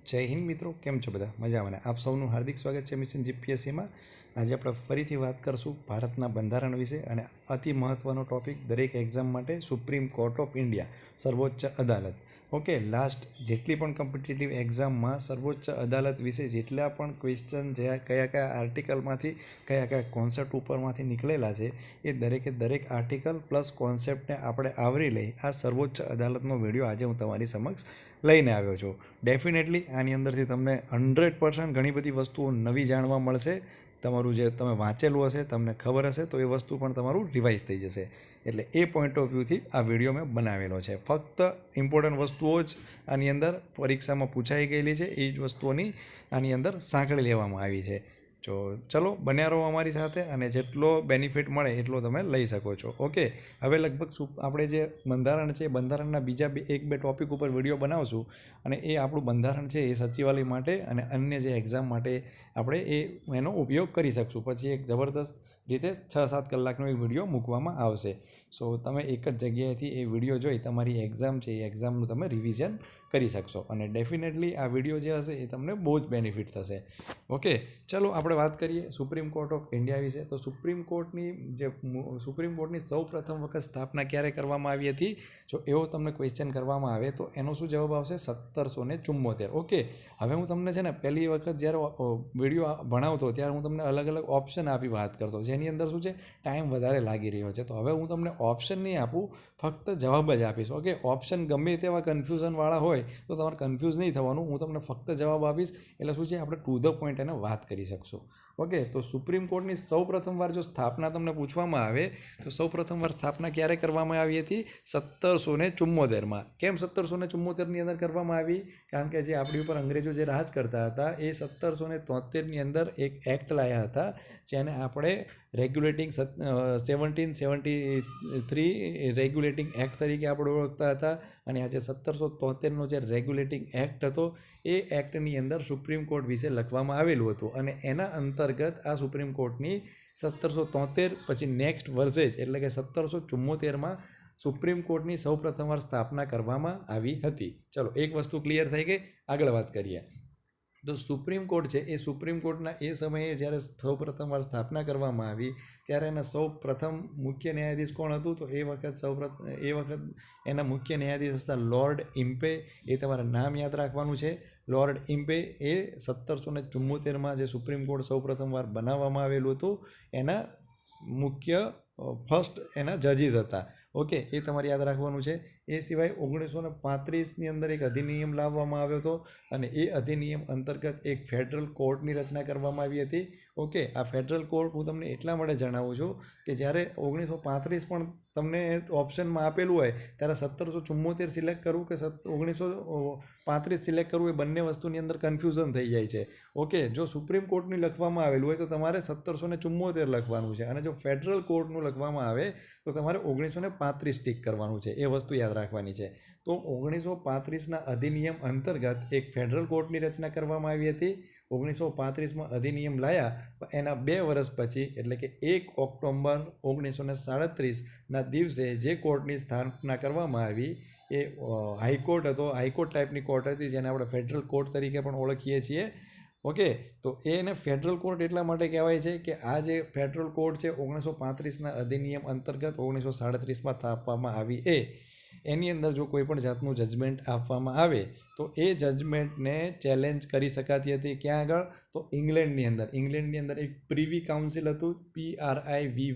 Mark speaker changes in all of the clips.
Speaker 1: જય હિન્દ મિત્રો, કેમ છો બધા? મજામાં? આપ સૌનું હાર્દિક સ્વાગત છે મિશન જીપીએસસીમાં. આજે આપણે ફરીથી વાત કરશું ભારતના બંધારણ વિશે અને અતિ મહત્ત્વનો ટોપિક દરેક એક્ઝામ માટે સુપ્રીમ કોર્ટ ઓફ ઇન્ડિયા, સર્વોચ્ચ અદાલત. ઓકે, લાસ્ટ જેટલી પણ કોમ્પિટિટિવ એક્ઝામમાં સર્વોચ્ચ અદાલત વિશે જેટલા પણ ક્વેશ્ચન કયા કયા આર્ટિકલમાંથી કયા કયા કોન્સેપ્ટ ઉપરમાંથી નીકળેલા છે એ દરેકે દરેક આર્ટિકલ પ્લસ કોન્સેપ્ટને આપણે આવરી લઈ આ સર્વોચ્ચ અદાલતનો વિડીયો આજે હું તમારી સમક્ષ લઈને આવ્યો છું. ડેફિનેટલી આની અંદરથી તમને 100% ઘણી બધી વસ્તુઓ નવી જાણવા મળશે. તમારું જે તમે વાંચેલું હશે, તમને ખબર હશે, તો એ વસ્તુ પણ તમારું રિવાઇઝ થઈ જશે. એટલે એ પોઈન્ટ ઓફ વ્યૂથી આ વિડીયો મેં બનાવેલો છે. ફક્ત ઇમ્પોર્ટન્ટ વસ્તુઓ જ આની અંદર પરીક્ષામાં પૂછાઈ ગયેલી છે, એ જ વસ્તુઓની આની અંદર સાંકળી લેવામાં આવી છે. ચલો બન્યા રહો અમારી સાથે અને જેટલો બેનિફિટ મળે એટલો તમે લઈ શકો છો. ઓકે, હવે લગભગ આપણે જે બંધારણ છે બંધારણના બીજા એક બે ટૉપિક ઉપર વિડીયો બનાવશું અને એ આપણું બંધારણ છે એ સચિવાલય માટે અને અન્ય જે એક્ઝામ માટે આપણે એનો ઉપયોગ કરી શકશું. પછી એક જબરદસ્ત રીતે 6-7 કલાકનો એ વિડીયો મૂકવામાં આવશે. સો તમે એક જ જગ્યાએથી એ વિડીયો જોઈ તમારી એક્ઝામ છે એ એક્ઝામનું તમે રિવિઝન કરી શકશો અને ડેફિનેટલી આ વિડીયો જે હશે એ તમને બહુ જ બેનિફિટ થશે. ઓકે, ચલો આપણે વાત કરીએ સુપ્રીમ કોર્ટ ઓફ ઇન્ડિયા વિશે. તો સુપ્રીમ કોર્ટની સૌ પ્રથમ વખત સ્થાપના ક્યારે કરવામાં આવી હતી? જો એવો તમને ક્વેશ્ચન કરવામાં આવે તો એનો શું જવાબ આવશે? 1774. ઓકે, હવે હું તમને છે ને પહેલી વખત જ્યારે વિડીયો ભણાવતો ત્યારે હું તમને અલગ અલગ ઓપ્શન આપી વાત કરતો, જેની અંદર શું છે ટાઈમ વધારે લાગી રહ્યો છે. તો હવે હું તમને ઓપ્શન નહીં આપું, ફક્ત જવાબ જ આપીશ. ઓકે, ઓપ્શન ગમે તેવા કન્ફ્યુઝનવાળા હોય તો તમારે કન્ફ્યુઝ નહીં થવાનું. હું તમને ફક્ત જવાબ આપીશ એટલે શું છે આપણે ટુ ધ પોઈન્ટ એને વાત કરી શકશું. ઓકે, તો સુપ્રીમ કોર્ટની સૌ પ્રથમવાર જો સ્થાપના તમને પૂછવામાં આવે તો સૌ પ્રથમવાર સ્થાપના ક્યારે કરવામાં આવી હતી? 1774માં. કેમ 1774ની અંદર કરવામાં આવી? કારણ કે જે આપણી ઉપર અંગ્રેજો જે રાજ કરતા હતા એ 1773ની અંદર એક એક્ટ લાવ્યા હતા જેને આપણે રેગ્યુલેટિંગ 1773 રેગ્યુલેટિંગ એક્ટ તરીકે આપણે ઓળખતા હતા. અને આજે 1773નો જે રેગ્યુલેટિંગ એક્ટ હતો એ એક્ટની અંદર સુપ્રીમ કોર્ટ વિશે લખવામાં આવેલું હતું અને એના અંતર્ગત આ સુપ્રીમ કોર્ટની 1773 પછી નેક્સ્ટ વર્ષે એટલે કે 1774માં સુપ્રીમ કોર્ટની સૌ પ્રથમવાર સ્થાપના કરવામાં આવી હતી. ચલો, એક વસ્તુ ક્લિયર થઈ ગઈ. આગળ વાત કરીએ. તો સુપ્રીમ કોર્ટ છે એ સુપ્રીમ કોર્ટના એ સમયે જ્યારે સૌ પ્રથમવાર સ્થાપના કરવામાં આવી ત્યારે એના સૌ પ્રથમ મુખ્ય ન્યાયાધીશ કોણ હતું? તો એ વખત એના મુખ્ય ન્યાયાધીશ હતા લોર્ડ ઇમ્પે. એ તમારે નામ યાદ રાખવાનું છે. લોર્ડ ઇમ્પે એ 1774માં જે સુપ્રીમ કોર્ટ સૌ પ્રથમવાર બનાવવામાં આવેલું હતું એના મુખ્ય ફર્સ્ટ એના જજીસ હતા. ઓકે, એ તમારે યાદ રાખવાનું છે. એ સિવાય 1935ની અંદર એક અધિનિયમ લાવવામાં આવ્યો હતો અને એ અધિનિયમ અંતર્ગત એક ફેડરલ કોર્ટની રચના કરવામાં આવી હતી. ઓકે, આ ફેડરલ કોર્ટ હું તમને એટલા માટે જણાવું છું કે જ્યારે 1935 પણ તમને ઓપ્શનમાં આપેલું હોય ત્યારે 1774 સિલેક્ટ કરવું કે 1935 સિલેક્ટ કરવું એ બંને વસ્તુની અંદર કન્ફ્યુઝન થઈ જાય છે. ઓકે, જો સુપ્રીમ કોર્ટની લખવામાં આવેલું હોય તો તમારે 1774 લખવાનું છે અને જો ફેડરલ કોર્ટનું લખવામાં આવે તો તમારે 1935 ટીક કરવાનું છે. એ વસ્તુ યાદ રાખવાની છે. તો 1935ના અધિનિયમ અંતર્ગત એક ફેડરલ કોર્ટની રચના કરવામાં આવી હતી. 1935માં અધિનિયમ લાયા એના 2 વર્ષ પછી એટલે કે 1 ઓક્ટોબર 1937ના દિવસે જે કોર્ટની સ્થાપના કરવામાં આવી એ હાઈકોર્ટ હતો. હાઈકોર્ટ ટાઈપની કોર્ટ હતી જેને આપણે ફેડરલ કોર્ટ તરીકે પણ ઓળખીએ છીએ. ઓકે, તો એને ફેડરલ કોર્ટ એટલા માટે કહેવાય છે કે આ જે ફેડરલ કોર્ટ છે 1935ના અધિનિયમ અંતર્ગત 1937માં સ્થાપવામાં આવી એની અંદર જો કોઈ પણ જાતનું જજમેન્ટ આપવામાં આવે તો એ જજમેન્ટને ચેલેન્જ કરી શકાતી હતી. ક્યાં આગળ? તો ઇંગ્લેન્ડની અંદર એક પ્રીવી કાઉન્સિલ હતું, PRIVY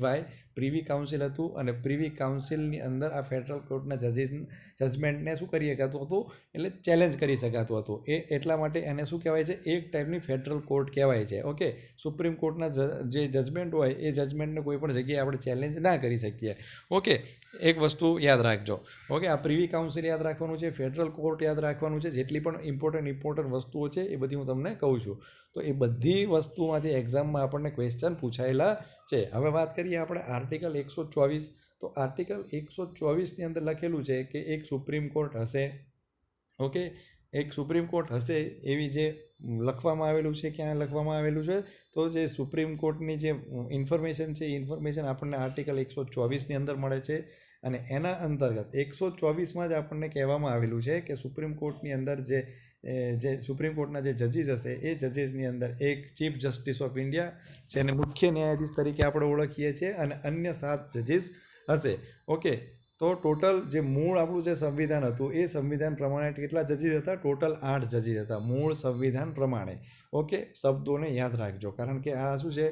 Speaker 1: પ્રીવી કાઉન્સિલ હતું અને પ્રીવી કાઉન્સિલની અંદર આ ફેડરલ કોર્ટના જજમેન્ટને શું કરી શકાતું હતું? એટલે ચેલેન્જ કરી શકાતું હતું. એ એટલા માટે એને શું કહેવાય છે? એક ટાઈપની ફેડરલ કોર્ટ કહેવાય છે. ઓકે, સુપ્રીમ કોર્ટના જે જજમેન્ટ હોય એ જજમેન્ટને કોઈ પણ જગ્યાએ આપણે ચેલેન્જ ના કરી શકીએ. ઓકે, એક વસ્તુ યાદ રાખજો. ઓકે, આ પ્રીવી કાઉન્સિલ યાદ રાખવાનું છે, ફેડરલ કોર્ટ યાદ રાખવાનું છે. જેટલી પણ ઇમ્પોર્ટન્ટ વસ્તુઓ છે એ બધી હું તમને કહું છું. તો એ બધી વસ્તુમાંથી એક્ઝામમાં આપણને ક્વેશ્ચન પૂછાયેલા છે. હવે વાત કરીએ આપણે આર્ટિકલ 124. તો આર્ટિકલ 124ની અંદર લખેલું છે કે એક સુપ્રીમ કોર્ટ હશે. ઓકે, એક સુપ્રીમ કોર્ટ હશે એવી જે લખવામાં આવેલું છે. ક્યાં લખવામાં આવેલું છે? તો જે સુપ્રીમ કોર્ટની જે ઇન્ફોર્મેશન છે એ ઇન્ફોર્મેશન આપણને આર્ટિકલ 124ની અંદર મળે છે. અને એના અંતર્ગત 124માં જ આપણને કહેવામાં આવેલું છે કે સુપ્રીમ કોર્ટની અંદર જે સુપ્રીમ કોર્ટના જે જજીસ હશે એ જજીસની અંદર એક ચીફ જસ્ટિસ ઓફ ઇન્ડિયા જેને મુખ્ય ન્યાયાધીશ તરીકે આપણે ઓળખીએ છીએ અને અન્ય 7 જજીસ હશે. ઓકે, તો ટોટલ જે મૂળ આપણું જે સંવિધાન હતું એ સંવિધાન પ્રમાણે કેટલા જજીસ હતા? ટોટલ 8 જજીસ હતા મૂળ સંવિધાન પ્રમાણે. ઓકે, શબ્દોને યાદ રાખજો કારણ કે આ શું છે,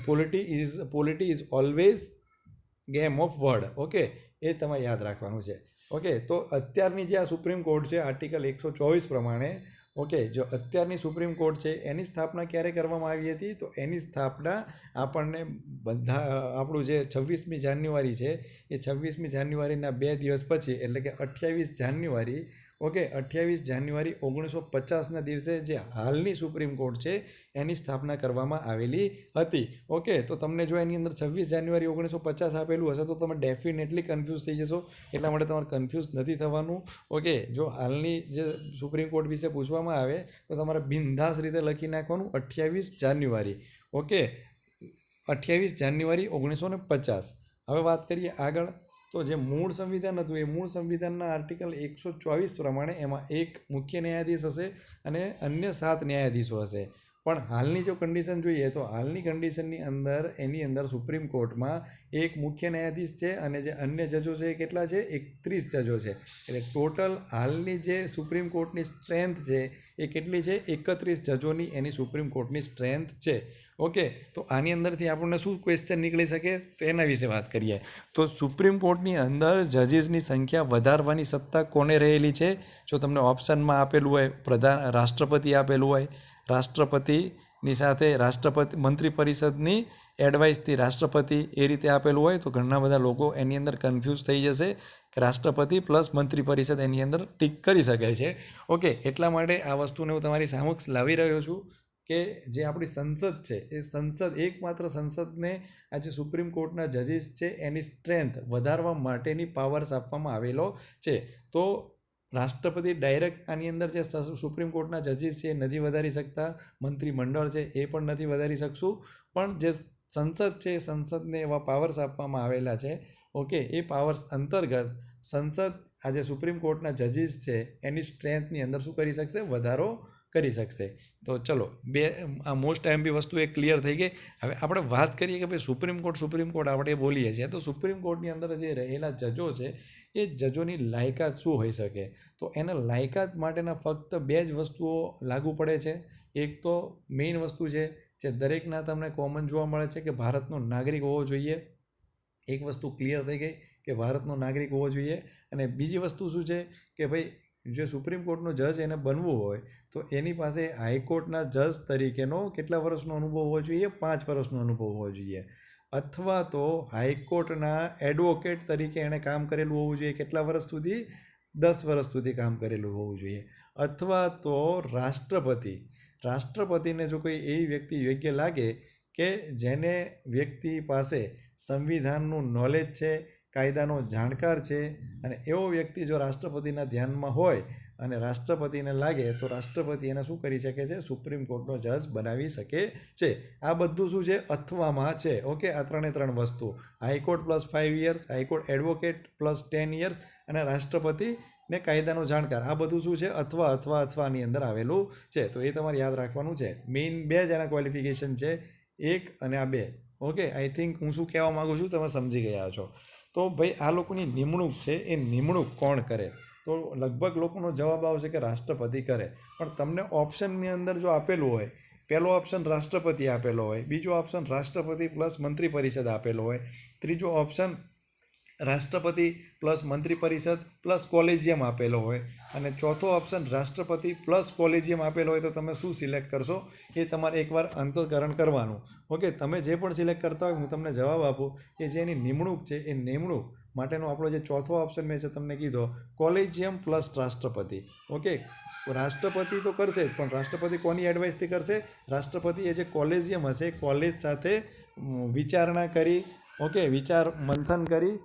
Speaker 1: polity is always game of word. Okay, એ તમારે યાદ રાખવાનું છે. ઓકે, તો અત્યારની જે આ સુપ્રીમ કોર્ટ છે આર્ટિકલ 124 પ્રમાણે, ઓકે, જો અત્યારની સુપ્રીમ કોર્ટ છે એની સ્થાપના ક્યારે કરવામાં આવી હતી? તો એની સ્થાપના આપણને આપણું જે 26મી જાન્યુઆરી છે એ 26મી જાન્યુઆરીના 2 દિવસ પછી એટલે કે 28 જાન્યુઆરી, ઓકે, 28 જાન્યુઆરી 1950ના દિવસે જે હાલની સુપ્રીમ કોર્ટ છે એની સ્થાપના કરવામાં આવેલી હતી. ઓકે, તો તમને જો એની અંદર 26 જાન્યુઆરી 1950 આપેલું હશે તો તમે ડેફિનેટલી કન્ફ્યુઝ થઈ જશો. એટલા માટે તમારે કન્ફ્યુઝ નથી થવાનું. ઓકે, જો હાલની જે સુપ્રીમ કોર્ટ વિશે પૂછવામાં આવે તો તમારે બિંદાસ રીતે લખી નાખવાનું 28 જાન્યુઆરી. ઓકે, 28 જાન્યુઆરી 1950. હવે વાત કરીએ આગળ. તો જે મૂળ સંવિધાન હતું એ મૂળ સંવિધાનના આર્ટિકલ 124 પ્રમાણે એમાં એક મુખ્ય ન્યાયાધીશ હશે અને અન્ય 7 ન્યાયાધીશો હશે. પણ હાલની જો કન્ડિશન જોઈએ તો હાલની કન્ડિશનની અંદર એની અંદર સુપ્રીમ કોર્ટમાં એક મુખ્ય ન્યાયાધીશ છે અને જે અન્ય જજો છે એ કેટલા છે? 31 જજો છે. એટલે ટોટલ હાલની જે સુપ્રીમ કોર્ટની સ્ટ્રેન્થ છે એ કેટલી છે? 31 જજોની એની સુપ્રીમ કોર્ટની સ્ટ્રેન્થ છે. ઓકે, તો આની અંદરથી આપણને શું ક્વેશ્ચન નીકળી શકે તો એના વિશે વાત કરીએ. તો સુપ્રીમ કોર્ટની અંદર જજીસની સંખ્યા વધારવાની સત્તા કોને રહેલી છે? જો તમને ઓપ્શનમાં આપેલું હોય રાષ્ટ્રપતિ આપેલું હોય, રાષ્ટ્રપતિની સાથે મંત્રી પરિષદની એડવાઇસથી રાષ્ટ્રપતિ એ રીતે આપેલું હોય તો ઘણા બધા લોકો એની અંદર કન્ફ્યુઝ થઈ જશે કે રાષ્ટ્રપતિ પ્લસ મંત્રી પરિષદ એની અંદર ટીક કરી શકે છે. ઓકે, એટલા માટે આ વસ્તુને હું તમારી સમક્ષ લાવી રહ્યો છું કે જે આપણી સંસદ છે એ એકમાત્ર સંસદને આ જે સુપ્રીમ કોર્ટના જજીસ છે એની સ્ટ્રેન્થ વધારવા માટેની પાવર્સ આપવામાં આવેલો છે. તો રાષ્ટ્રપતિ ડાયરેક્ટ આની અંદર જે સુપ્રીમ કોર્ટના જજીસ છે એ નથી વધારી શકતા, મંત્રીમંડળ છે એ પણ નથી વધારી શકશું, પણ જે સંસદ છે એ સંસદને એવા પાવર્સ આપવામાં આવેલા છે. ઓકે, એ પાવર્સ અંતર્ગત સંસદ આ જે સુપ્રીમ કોર્ટના જજીસ છે એની સ્ટ્રેન્થની અંદર શું કરી શકશે? વધારો કરી શકશે. તો ચલો, આ મોસ્ટ એમ્પી વસ્તુ એક ક્લિયર થઈ ગઈ. હવે આપણે વાત કરીએ કે ભાઈ સુપ્રીમ કોર્ટ આપણે બોલીએ છીએ તો સુપ્રીમ કોર્ટની અંદર જે રહેલા જજો છે એ જજોની લાયકાત શું હોઈ શકે? તો એના લાયકાત માટેના ફક્ત 2 જ વસ્તુઓ લાગુ પડે છે. એક તો મેઇન વસ્તુ છે જે દરેકના તમને કોમન જોવા મળે છે કે ભારતનો નાગરિક હોવો જોઈએ. એક વસ્તુ ક્લિયર થઈ ગઈ કે ભારતનો નાગરિક હોવો જોઈએ. અને બીજી વસ્તુ શું છે કે ભાઈ જે સુપ્રીમ કોર્ટનો જજ એને બનવું હોય તો એની પાસે હાઈકોર્ટના જજ તરીકેનો કેટલા વર્ષનો અનુભવ હોવો જોઈએ? 5 વર્ષનો અનુભવ હોવો જોઈએ. અથવા તો હાઈકોર્ટના એડવોકેટ તરીકે એણે કામ કરેલું હોવું જોઈએ. કેટલા વર્ષ સુધી? 10 વર્ષ સુધી કામ કરેલું હોવું જોઈએ. અથવા તો રાષ્ટ્રપતિને જો કોઈ એવી વ્યક્તિ યોગ્ય લાગે કે જેને વ્યક્તિ પાસે સંવિધાનનું નોલેજ છે, કાયદાનો જાણકાર છે, અને એવો વ્યક્તિ જો રાષ્ટ્રપતિના ધ્યાનમાં હોય અને રાષ્ટ્રપતિને લાગે તો રાષ્ટ્રપતિ એને શું કરી શકે છે? સુપ્રીમ કોર્ટનો જજ બનાવી શકે છે. આ બધું શું છે? અથવામાં છે. ઓકે, આ 3 વસ્તુ, high court plus 5 years, high court advocate plus 10 years અને રાષ્ટ્રપતિને કાયદાનો જાણકાર, આ બધું શું છે? અથવાની અંદર આવેલું છે. તો એ તમારે યાદ રાખવાનું છે. મેઇન 2 જ એના ક્વોલિફિકેશન છે, 1 અને આ 2. ઓકે, આઈ થિંક હું શું કહેવા માગું છું તમે સમજી ગયા છો. તો ભાઈ આ લોકોની નિમણૂક છે એ નિમણૂક કોણ કરે? તો લગભગ લોકોનો જવાબ આવશે કે રાષ્ટ્રપતિ કરે. પણ તમને ઓપ્શનની અંદર જો આપેલું હોય, પહેલો ઓપ્શન રાષ્ટ્રપતિ આપેલો હોય, બીજો ઓપ્શન રાષ્ટ્રપતિ પ્લસ મંત્રી પરિષદ આપેલો હોય, ત્રીજો ઓપ્શન રાષ્ટ્રપતિ પ્લસ મંત્રી પરિષદ પ્લસ કોલેજિયમ આપેલો હોય અને ચોથો ઓપ્શન રાષ્ટ્રપતિ પ્લસ કોલેજિયમ આપેલો હોય તો તમે શું સિલેક્ટ કરશો? એ તમારે એકવાર અંતર્કરણ કરવાનું. ઓકે, તમે જે પણ સિલેક્ટ કરતા હોય હું તમને જવાબ આપું કે જે એની નિમણૂક છે એ નિમણૂક માટેનો આપણો જે ચોથો ઓપ્શન મેં છે તમને કીધો, કોલેજિયમ પ્લસ રાષ્ટ્રપતિ. ઓકે, રાષ્ટ્રપતિ તો કરશે જ, પણ રાષ્ટ્રપતિ કોની એડવાઇસથી કરશે? રાષ્ટ્રપતિ એ જે કોલેજિયમ હશે કોલેજ સાથે વિચારણા કરી, ઓકે, વિચાર મંથન કરી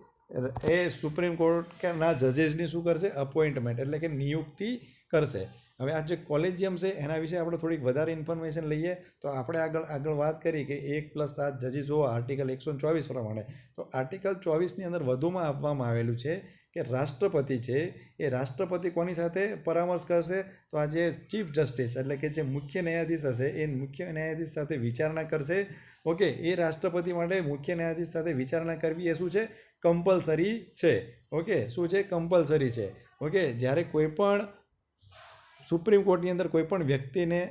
Speaker 1: એ સુપ્રીમ કોર્ટના જજીસની શું કરશે? અપોઇન્ટમેન્ટ એટલે કે નિયુક્તિ કરશે. હવે આ જે કોલેજિયમ છે એના વિશે આપણે થોડીક વધારે ઇન્ફોર્મેશન લઈએ તો આપણે આગળ વાત કરી કે 1+7 જજીસ જુઓ આર્ટિકલ 124 પ્રમાણે. તો આર્ટિકલ 24ની અંદર વધુમાં આપવામાં આવેલું છે કે રાષ્ટ્રપતિ છે એ રાષ્ટ્રપતિ કોની સાથે પરામર્શ કરશે, તો આ જે ચીફ જસ્ટિસ એટલે કે જે મુખ્ય ન્યાયાધીશ હશે એ મુખ્ય ન્યાયાધીશ સાથે વિચારણા કરશે. ઓકે, એ રાષ્ટ્રપતિ માટે મુખ્ય ન્યાયાધીશ સાથે વિચારણા કરવી એ શું છે, કમ્પલસરી છે. ઓકે, શું છે, કમ્પલસરી છે. ઓકે, જ્યારે કોઈ પણ સુપ્રીમ કોર્ટની અંદર કોઈ પણ વ્યક્તિને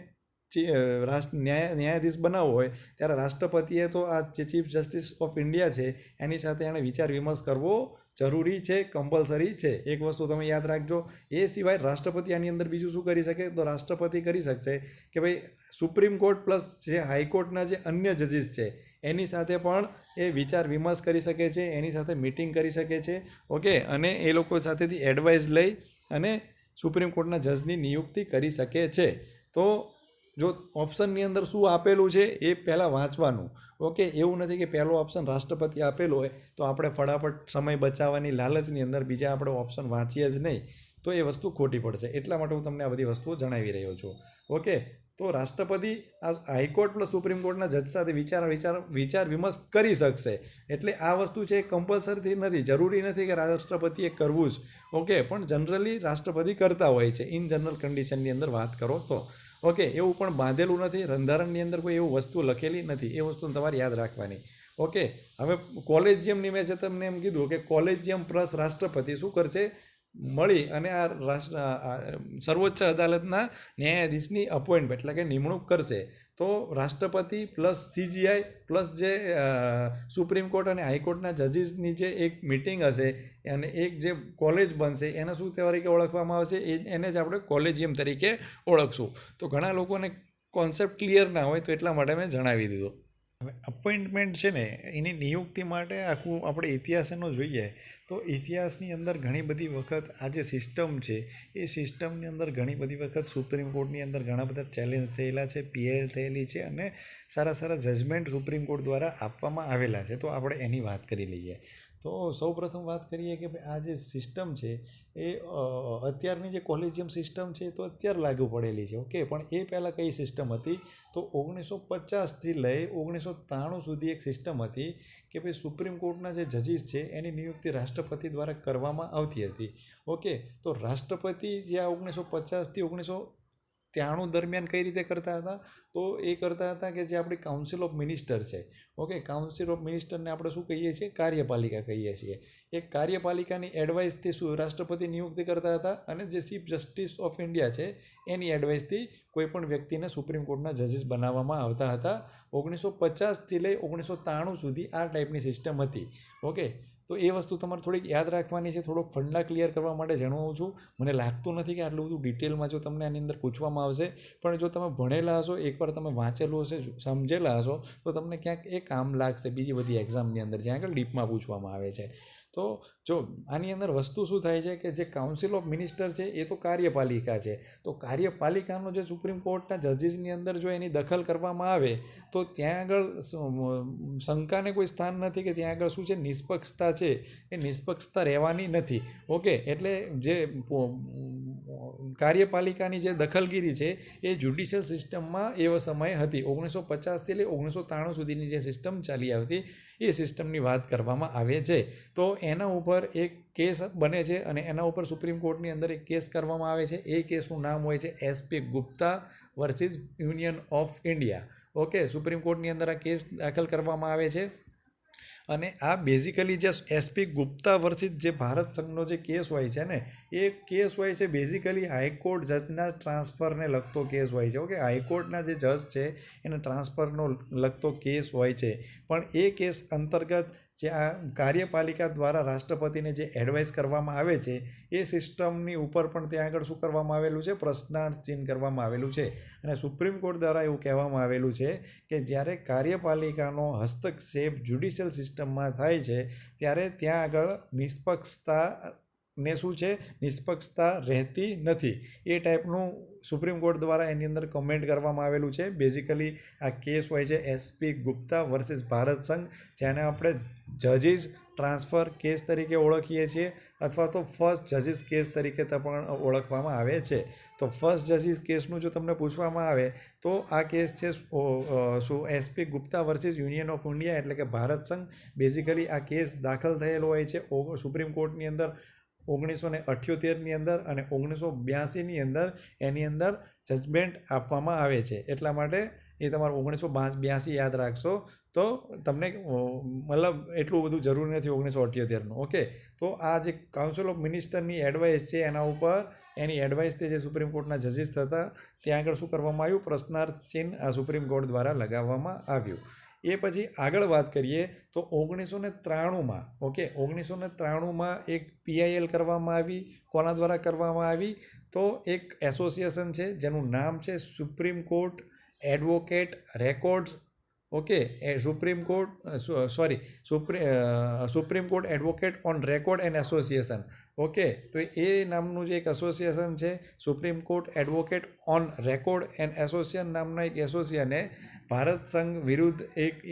Speaker 1: ન્યાયાધીશ બનાવવો હોય ત્યારે રાષ્ટ્રપતિએ તો આ જે ચીફ જસ્ટિસ ઓફ ઇન્ડિયા છે એની સાથે એણે વિચાર વિમર્શ કરવો જરૂરી છે, કમ્પલસરી છે. એક વસ્તુ તમે યાદ રાખજો. એ સિવાય રાષ્ટ્રપતિ આની અંદર બીજું શું કરી શકે, તો રાષ્ટ્રપતિ કરી શકશે કે ભાઈ સુપ્રીમ કોર્ટ પ્લસ જે હાઈકોર્ટના જે અન્ય જજીસ છે એની સાથે પણ એ વિચાર વિમર્શ કરી શકે છે, એની સાથે મિટિંગ કરી શકે છે. ઓકે, અને એ લોકો સાથેથી એડવાઇસ લઈ અને સુપ્રીમ કોર્ટના જજની નિયુક્તિ કરી શકે છે. તો જો ઓપ્શનની અંદર શું આપેલું છે એ પહેલાં વાંચવાનું. ઓકે, એવું નથી કે પહેલો ઓપ્શન રાષ્ટ્રપતિ આપેલો હોય તો આપણે ફટાફટ સમય બચાવવાની લાલચની અંદર બીજા આપણે ઓપ્શન વાંચીએ જ નહીં, તો એ વસ્તુ ખોટી પડશે. એટલા માટે હું તમને આ બધી વસ્તુઓ જણાવી રહ્યો છું. ઓકે, તો રાષ્ટ્રપતિ આ હાઈકોર્ટ પ્લસ સુપ્રીમ કોર્ટના જજ સાથે વિચાર વિમર્શ કરી શકશે. એટલે આ વસ્તુ છે કમ્પલસરી નથી, જરૂરી નથી કે રાષ્ટ્રપતિએ કરવું જ. ઓકે, પણ જનરલી રાષ્ટ્રપતિ કરતા હોય છે ઇન જનરલ કન્ડિશનની અંદર વાત કરો તો. ઓકે, એવું પણ બાંધેલું નથી, બંધારણની અંદર કોઈ એવું વસ્તુ લખેલી નથી, એ વસ્તુ તમારે યાદ રાખવાની. ઓકે, હવે કોલેજિયમની મેં જે તમને એમ કીધું કે કોલેજિયમ પ્લસ રાષ્ટ્રપતિ શું કરશે, મળી અને આ સર્વોચ્ચ અદાલતના ન્યાયાધીશની અપોઇન્ટમેન્ટ એટલે કે નિમણૂક કરશે. તો રાષ્ટ્રપતિ પ્લસ CGI પ્લસ જે સુપ્રીમ કોર્ટ અને હાઈકોર્ટના જજીસની જે એક મિટિંગ હશે અને એક જે કોલેજ બનશે એને શું તરીકે ઓળખવામાં આવશે, એને જ આપણે કોલેજિયમ તરીકે ઓળખશું. તો ઘણા લોકોને કોન્સેપ્ટ ક્લિયર ના હોય તો એટલા માટે મેં જણાવી દીધું. હવે અપોઇન્ટમેન્ટ છે ને એની નિયુક્તિ માટે આખું આપણે ઇતિહાસનો જોઈએ તો ઇતિહાસની અંદર ઘણી બધી વખત આ જે સિસ્ટમ છે એ સિસ્ટમની અંદર ઘણી બધી વખત સુપ્રીમ કોર્ટની અંદર ઘણા બધા ચેલેન્જ થયેલા છે, PIL થયેલી છે અને સારા સારા જજમેન્ટ સુપ્રીમ કોર્ટ દ્વારા આપવામાં આવેલા છે. તો આપણે એની વાત કરી લઈએ. તો સૌપ્રથમ વાત કરીએ કે ભાઈ આ જે સિસ્ટમ છે એ અત્યારની જે કોલેજિયમ સિસ્ટમ છે તો અત્યારે લાગુ પડેલી છે. ઓકે, પણ એ પહેલાં કઈ સિસ્ટમ હતી, તો 1950થી લઈ 1993 સુધી એક સિસ્ટમ હતી કે ભાઈ સુપ્રીમ કોર્ટના જે જજીસ છે એની નિયુક્તિ રાષ્ટ્રપતિ દ્વારા કરવામાં આવતી હતી. ઓકે, તો રાષ્ટ્રપતિ જે આ 1950થી 1993 દરમિયાન કઈ રીતે કરતા હતા, તો એ કરતા હતા કે જે આપણી કાઉન્સિલ ઓફ મિનિસ્ટર છે. ઓકે, કાઉન્સિલ ઓફ મિનિસ્ટરને આપણે શું કહીએ છીએ, કાર્યપાલિકા કહીએ છીએ. એ કાર્યપાલિકાની એડવાઇસથી શું રાષ્ટ્રપતિ નિયુક્તિ કરતા હતા અને જે ચીફ જસ્ટિસ ઓફ ઇન્ડિયા છે એની એડવાઇસથી કોઈપણ વ્યક્તિને સુપ્રીમ કોર્ટના જજીસ બનાવવામાં આવતા હતા. 1950થી લઈ 1993 સુધી આ ટાઈપની સિસ્ટમ હતી. ઓકે, તો એ વસ્તુ તમારે થોડીક યાદ રાખવાની છે. થોડોક ફંડા ક્લિયર કરવા માટે જણાવું છું. મને લાગતું નથી કે આટલું બધું ડિટેલમાં જો તમને આની અંદર પૂછવામાં આવશે, પણ જો તમે ભણેલા હશો, એકવાર તમે વાંચેલું હશે, સમજેલા હશો તો તમને ક્યાંક એ કામ લાગશે બીજી બધી એક્ઝામની અંદર જ્યાં આગળ ડીપમાં પૂછવામાં આવે છે. તો જો આની અંદર વસ્તુ શું થાય છે કે જે કાઉન્સિલ ઓફ મિનિસ્ટર છે એ તો કાર્યપાલિકા છે. તો કાર્યપાલિકાનો જે સુપ્રીમ કોર્ટના જજીસની અંદર જો એની દખલ કરવામાં આવે તો ત્યાં આગળ શંકાને કોઈ સ્થાન નથી કે ત્યાં આગળ શું છે, નિષ્પક્ષતા છે એ નિષ્પક્ષતા રહેવાની નથી. ઓકે, એટલે જે કાર્યપાલિકાની જે દખલગીરી છે એ જ્યુડિશિયલ સિસ્ટમમાં એવો સમય હતી. 1950થી લઈ 1993 સુધીની જે સિસ્ટમ ચાલી આવતી એ સિસ્ટમની વાત કરવામાં આવે છે. તો એના ઉપર એક કેસ બને છે અને એના ઉપર સુપ્રીમ કોર્ટની અંદર એક કેસ કરવામાં આવે છે. એ કેસનું નામ હોય છે SP Gupta versus union of India. Okay, supreme કોર્ટની અંદર આ કેસ દાખલ કરવામાં આવે છે અને આ બેઝિકલી જે SP ગુપ્તા વર્સિસ જે ભારત સંઘનો જે કેસ હોય છે ને એ કેસ હોય છે બેઝિકલી હાઈકોર્ટ જજના ટ્રાન્સફરને લગતો કેસ હોય છે. ઓકે, હાઈકોર્ટના જે જજ છે એને ટ્રાન્સફરનો લગતો કેસ હોય છે. પણ એ કેસ અંતર્ગત જે આ કાર્યપાલિકા દ્વારા રાષ્ટ્રપતિને જે એડવાઇસ કરવામાં આવે છે એ સિસ્ટમની ઉપર પણ ત્યાં આગળ શું કરવામાં આવેલું છે, પ્રશ્નાર્થ ચિહ્ન કરવામાં આવેલું છે. અને સુપ્રીમ કોર્ટ દ્વારા એવું કહેવામાં આવેલું છે કે જ્યારે કાર્યપાલિકાનો હસ્તક્ષેપ જ્યુડિશિયલ સિસ્ટમમાં થાય છે ત્યારે ત્યાં આગળ નિષ્પક્ષતા રહેતી નથી. એ ટાઈપનું સુપ્રીમ કોર્ટ દ્વારા એની અંદર કમેન્ટ કરવામાં આવેલું છે. બેઝિકલી આ કેસ હોય છે SP ગુપ્તા વર્સિસ ભારત સંઘ, જેને આપણે જજીસ ટ્રાન્સફર કેસ તરીકે ઓળખીએ છીએ અથવા તો ફર્સ્ટ જજીસ કેસ તરીકે પણ ઓળખવામાં આવે છે. તો ફર્સ્ટ જજીસ કેસનું જો તમને પૂછવામાં આવે તો આ કેસ છે શું SP Gupta versus union of India એટલે કે ભારત સંઘ. બેઝિકલી આ કેસ દાખલ થયેલો હોય છે સુપ્રીમ કોર્ટની અંદર 1978ની અંદર અને 1982ની અંદર એની અંદર જજમેન્ટ આપવામાં આવે છે. એટલા માટે એ તમારે 1982 યાદ રાખશો તો તમને મતલબ એટલું બધું જરૂરી નથી 1978નું. ઓકે, તો આ જે કાઉન્સિલ ઓફ મિનિસ્ટરની એડવાઇસ છે એના ઉપર એની એડવાઇસથી જે સુપ્રીમ કોર્ટના જજીસ થતા ત્યાં આગળ શું કરવામાં આવ્યું, પ્રશ્નાર્થ ચિહ્ન આ સુપ્રીમ કોર્ટ દ્વારા લગાવવામાં આવ્યું. એ પછી આગળ વાત કરીએ તો 1993માં ઓકે 1993માં એક PIL કરવામાં આવી. કોના દ્વારા કરવામાં આવી? તો એક એસોસિએશન છે જેનું નામ છે supreme court advocate records. Okay, supreme court advocate on record and association. Okay, તો એ નામનું જે એક એસોસિએશન છે supreme court advocate on record and association નામના એક એસોસિએશને ભારત સંઘ વિરુદ્ધ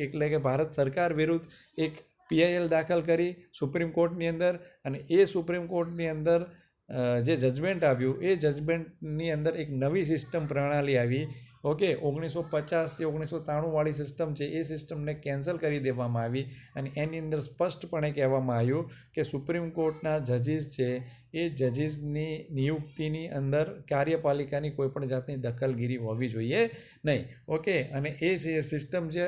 Speaker 1: એટલે કે ભારત સરકાર વિરુદ્ધ એક PIL દાખલ કરી સુપ્રીમ કોર્ટની અંદર. અને એ સુપ્રીમ કોર્ટની અંદર જે જજમેન્ટ આવ્યું એ જજમેન્ટની અંદર એક નવી સિસ્ટમ પ્રણાલી આવી. ઓકે, 1950થી 1993 વાળી સિસ્ટમ છે એ સિસ્ટમને કેન્સલ કરી દેવામાં આવી અને એની અંદર સ્પષ્ટપણે કહેવામાં આવ્યું કે સુપ્રીમ કોર્ટના જજીસ છે એ જજીસની નિયુક્તિની અંદર કાર્યપાલિકાની કોઈપણ જાતની દખલગીરી હોવી જોઈએ નહીં. ઓકે, અને એ જે સિસ્ટમ જે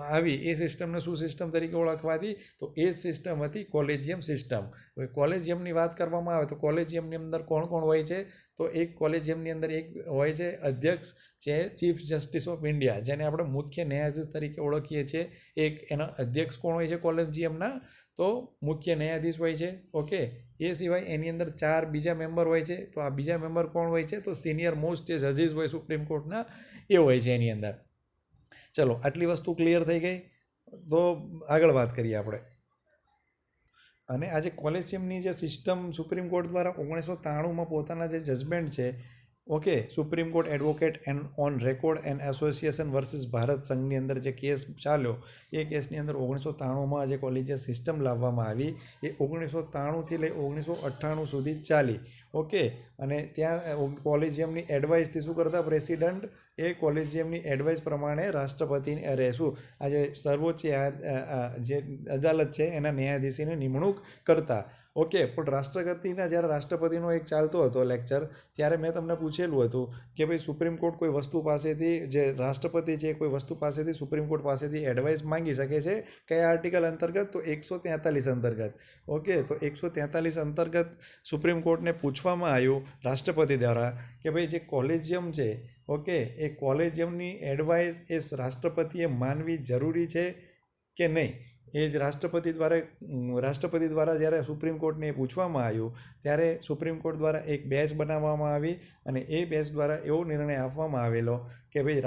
Speaker 1: આવી એ સિસ્ટમને શું સિસ્ટમ તરીકે ઓળખવાતી? તો એ જ સિસ્ટમ હતી કોલેજિયમ સિસ્ટમ. હવે કોલેજિયમની વાત કરવામાં આવે તો કોલેજિયમની અંદર કોણ કોણ હોય છે? તો એક કોલેજિયમની અંદર એક હોય છે અધ્યક્ષ છે ચીફ જસ્ટિસ ઓફ ઇન્ડિયા, જેને આપણે મુખ્ય ન્યાયાધીશ તરીકે ઓળખીએ છીએ. એક એના અધ્યક્ષ કોણ હોય છે કોલેજિયમના? તો મુખ્ય ન્યાયાધીશ હોય છે. ઓકે, એ સિવાય એની અંદર 4 બીજા મેમ્બર હોય છે. તો આ બીજા મેમ્બર કોણ હોય છે? તો સિનિયર મોસ્ટ જે જજીસ હોય સુપ્રીમ કોર્ટના એ હોય છે એની અંદર. ચલો, આટલી વસ્તુ ક્લિયર થઈ ગઈ. તો આગળ વાત કરીએ આપણે. અને આજે કોલેજિયમની જે સિસ્ટમ સુપ્રીમ કોર્ટ દ્વારા 1993માં પોતાના જે જજમેન્ટ છે okay supreme court advocate and on record and association versus Bharat સંઘની અંદર જે કેસ ચાલ્યો એ કેસની અંદર 1993માં જે કોલેજિયમ સિસ્ટમ લાવવામાં આવી એ 1993થી લઈ 1998 સુધી ચાલી. ઓકે, અને ત્યાં કોલેજિયમની એડવાઇસથી શું કરતા પ્રેસિડન્ટ એ કોલેજિયમની એડવાઇસ પ્રમાણે રાષ્ટ્રપતિને રહેશું આજે સર્વોચ્ચ જે અદાલત છે એના ન્યાયાધીશની નિમણૂક કરતા. ઓકે, પણ જ્યારે રાષ્ટ્રપતિનો એક ચાલતો હતો લેક્ચર ત્યારે મેં તમને પૂછેલું હતું કે ભાઈ સુપ્રીમ કોર્ટ કોઈ વસ્તુ પાસેથી જે રાષ્ટ્રપતિ છે કોઈ વસ્તુ પાસેથી સુપ્રીમ કોર્ટ પાસેથી એડવાઇસ માંગી શકે છે કયા આર્ટિકલ અંતર્ગત? તો 143 અંતર્ગત. ઓકે, તો 143 અંતર્ગત સુપ્રીમ કોર્ટને પૂછવામાં આવ્યું રાષ્ટ્રપતિ દ્વારા કે ભાઈ જે કોલેજિયમ છે ઓકે એ કોલેજિયમની એડવાઇસ એ રાષ્ટ્રપતિએ માનવી જરૂરી છે કે નહીં? એ જ રાષ્ટ્રપતિ દ્વારા જ્યારે સુપ્રીમ કોર્ટને પૂછવામાં આવ્યું ત્યારે સુપ્રીમ કોર્ટ દ્વારા એક બેચ બનાવવામાં આવી અને એ બેચ દ્વારા એવો નિર્ણય આપવામાં આવેલો કે ભાઈ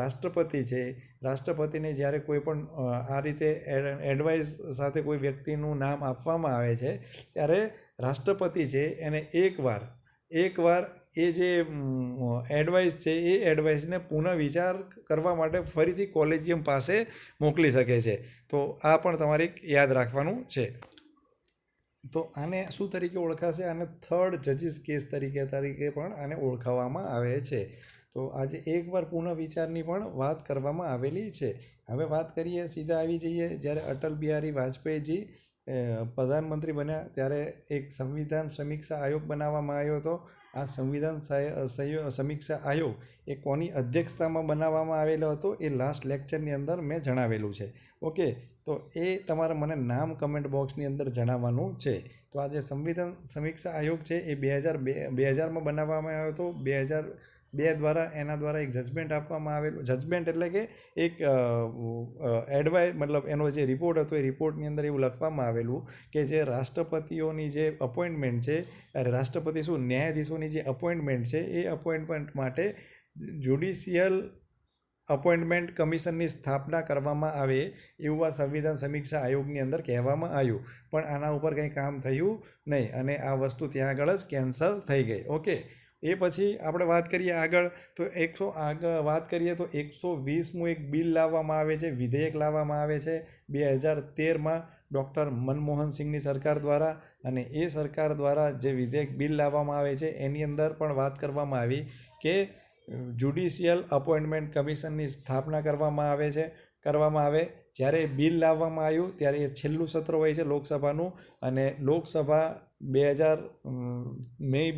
Speaker 1: રાષ્ટ્રપતિને જ્યારે કોઈ પણ આ રીતે એડવાઇસ સાથે કોઈ વ્યક્તિનું નામ આપવામાં આવે છે ત્યારે રાષ્ટ્રપતિ છે એને એકવાર એ જે એડવાઇસ છે એ એડવાઇસને પુનઃ વિચાર કરવા માટે ફરીથી કોલેજિયમ પાસે મોકલી શકે છે. તો આ પણ તમારે યાદ રાખવાનું છે. તો આને શું તરીકે ઓળખાશે? આને થર્ડ જજીસ કેસ તરીકે પણ આને ઓળખાવવામાં આવે છે. તો આજે એકવાર પુનઃ વિચારની પણ વાત કરવામાં આવેલી છે. હવે વાત કરીએ, સીધા આવી જઈએ જ્યારે અટલ બિહારી વાજપેયીજી પ્રધાનમંત્રી બન્યા ત્યારે એક સંવિધાન સમીક્ષા આયોગ બનાવવામાં આવ્યો હતો. આ સંવિધાન સમીક્ષા આયોગ એ કોની અધ્યક્ષતામાં બનાવવામાં આવેલો હતો એ લાસ્ટ લેક્ચરની અંદર મેં જણાવેલું છે. ઓકે, તો એ તમારે મને નામ કમેન્ટ બોક્સની અંદર જણાવવાનું છે. તો આ જે સંવિધાન સમીક્ષા આયોગ છે એ 2000માં બનાવવામાં આવ્યો હતો. 2002 દ્વારા એના દ્વારા એક જજમેન્ટ આપવામાં આવેલું. જજમેન્ટ એટલે કે એક એડવાઇસ મતલબ એનો જે રિપોર્ટ હતો એ રિપોર્ટની અંદર એવું લખવામાં આવેલું કે જે રાષ્ટ્રપતિઓની જે અપોઇન્ટમેન્ટ છે ન્યાયાધીશોની જે અપોઇન્ટમેન્ટ છે એ અપોઇન્ટમેન્ટ માટે જ્યુડિશિયલ અપોઇન્ટમેન્ટ કમિશનની સ્થાપના કરવામાં આવે એવું આ સંવિધાન સમીક્ષા આયોગની અંદર કહેવામાં આવ્યું. પણ આના ઉપર કંઈ કામ થયું નહીં અને આ વસ્તુ ત્યાં આગળ જ કેન્સલ થઈ ગઈ. ઓકે, એ પછી આપણે વાત કરીએ આગળ તો 120મું એક બિલ લાવવામાં આવે છે, વિધેયક લાવવામાં આવે છે 2013માં ડૉક્ટર મનમોહન સિંહની સરકાર દ્વારા, અને એ સરકાર દ્વારા જે વિધેયક બિલ લાવવામાં આવે છે એની અંદર પણ વાત કરવામાં આવી કે જ્યુડિશિયલ અપોઇન્ટમેન્ટ કમિશનની સ્થાપના કરવામાં આવે. જ્યારે બિલ લાવવામાં આવ્યું ત્યારે એ છેલ્લું સત્ર હોય છે લોકસભાનું, અને લોકસભા મે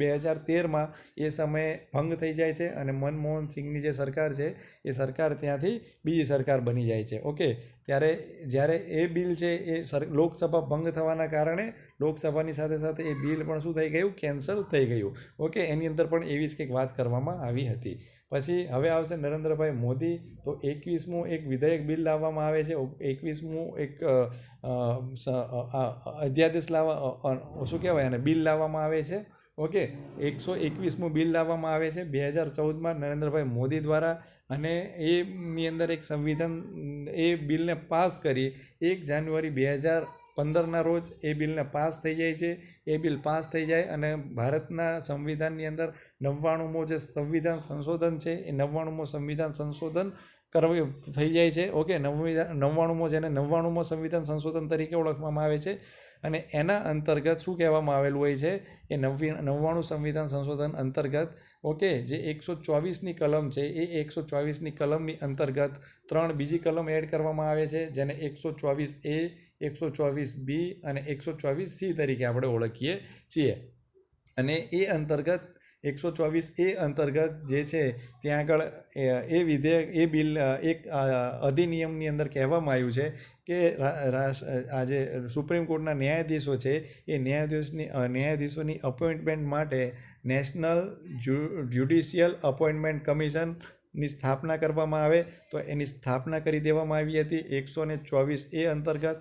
Speaker 1: 2013માં એ સમયે ભંગ થઈ જાય છે, અને મનમોહન સિંહની જે સરકાર છે એ સરકાર ત્યાંથી બીજી સરકાર બની જાય છે. ઓકે, જ્યારે એ બિલ છે એ લોકસભા ભંગ થવાના કારણે લોકસભાની સાથે સાથે એ બિલ પણ શું થઈ ગયું, કેન્સલ થઈ ગયું. ઓકે, એની અંદર પણ એવી જ કંઈક વાત કરવામાં આવી હતી. પછી હવે આવશે નરેન્દ્રભાઈ મોદી. તો 21મું એક વિધેયક બિલ લાવવામાં આવે છે, 21મું એક અધ્યાદેશ શું કહેવાય અને બિલ લાવવામાં આવે છે. ઓકે, 121મું બિલ લાવવામાં આવે છે 2014માં નરેન્દ્રભાઈ મોદી દ્વારા, અને એની અંદર એક સંવિધાન એ બિલને પાસ કરી 1 જાન્યુઆરી 2015ના રોજ એ બિલને પાસ થઈ જાય છે. એ બિલ પાસ થઈ જાય અને ભારતના સંવિધાનની અંદર 99મો જે સંવિધાન સંશોધન છે એ 99મો સંવિધાન સંશોધન થઈ જાય છે. ઓકે, 99મો જેને 99મો સંવિધાન સંશોધન તરીકે ઓળખવામાં આવે છે, અને એના અંતર્ગત શું કહેવામાં આવેલું હોય છે એ 99 સંવિધાન સંશોધન અંતર્ગત, ઓકે, જે 124ની કલમ છે એ 124ની કલમની અંતર્ગત 3 બીજી કલમ એડ કરવામાં આવે છે, જેને 124A, 124B અને 124C તરીકે આપણે ઓળખીએ છીએ. અને એ અંતર્ગત 124A અંતર્ગત જે છે ત્યાં આગળ એ વિધેયક એ બિલ એક અધિનિયમની અંદર કહેવામાં આવ્યું છે કે આ જે સુપ્રીમ કોર્ટના ન્યાયાધીશો છે એ ન્યાયાધીશોની અપોઇન્ટમેન્ટ માટે નેશનલ જ્યુડિશિયલ અપોઇન્ટમેન્ટ કમિશનની સ્થાપના કરવામાં આવે. તો એની સ્થાપના કરી દેવામાં આવી હતી 124A અંતર્ગત.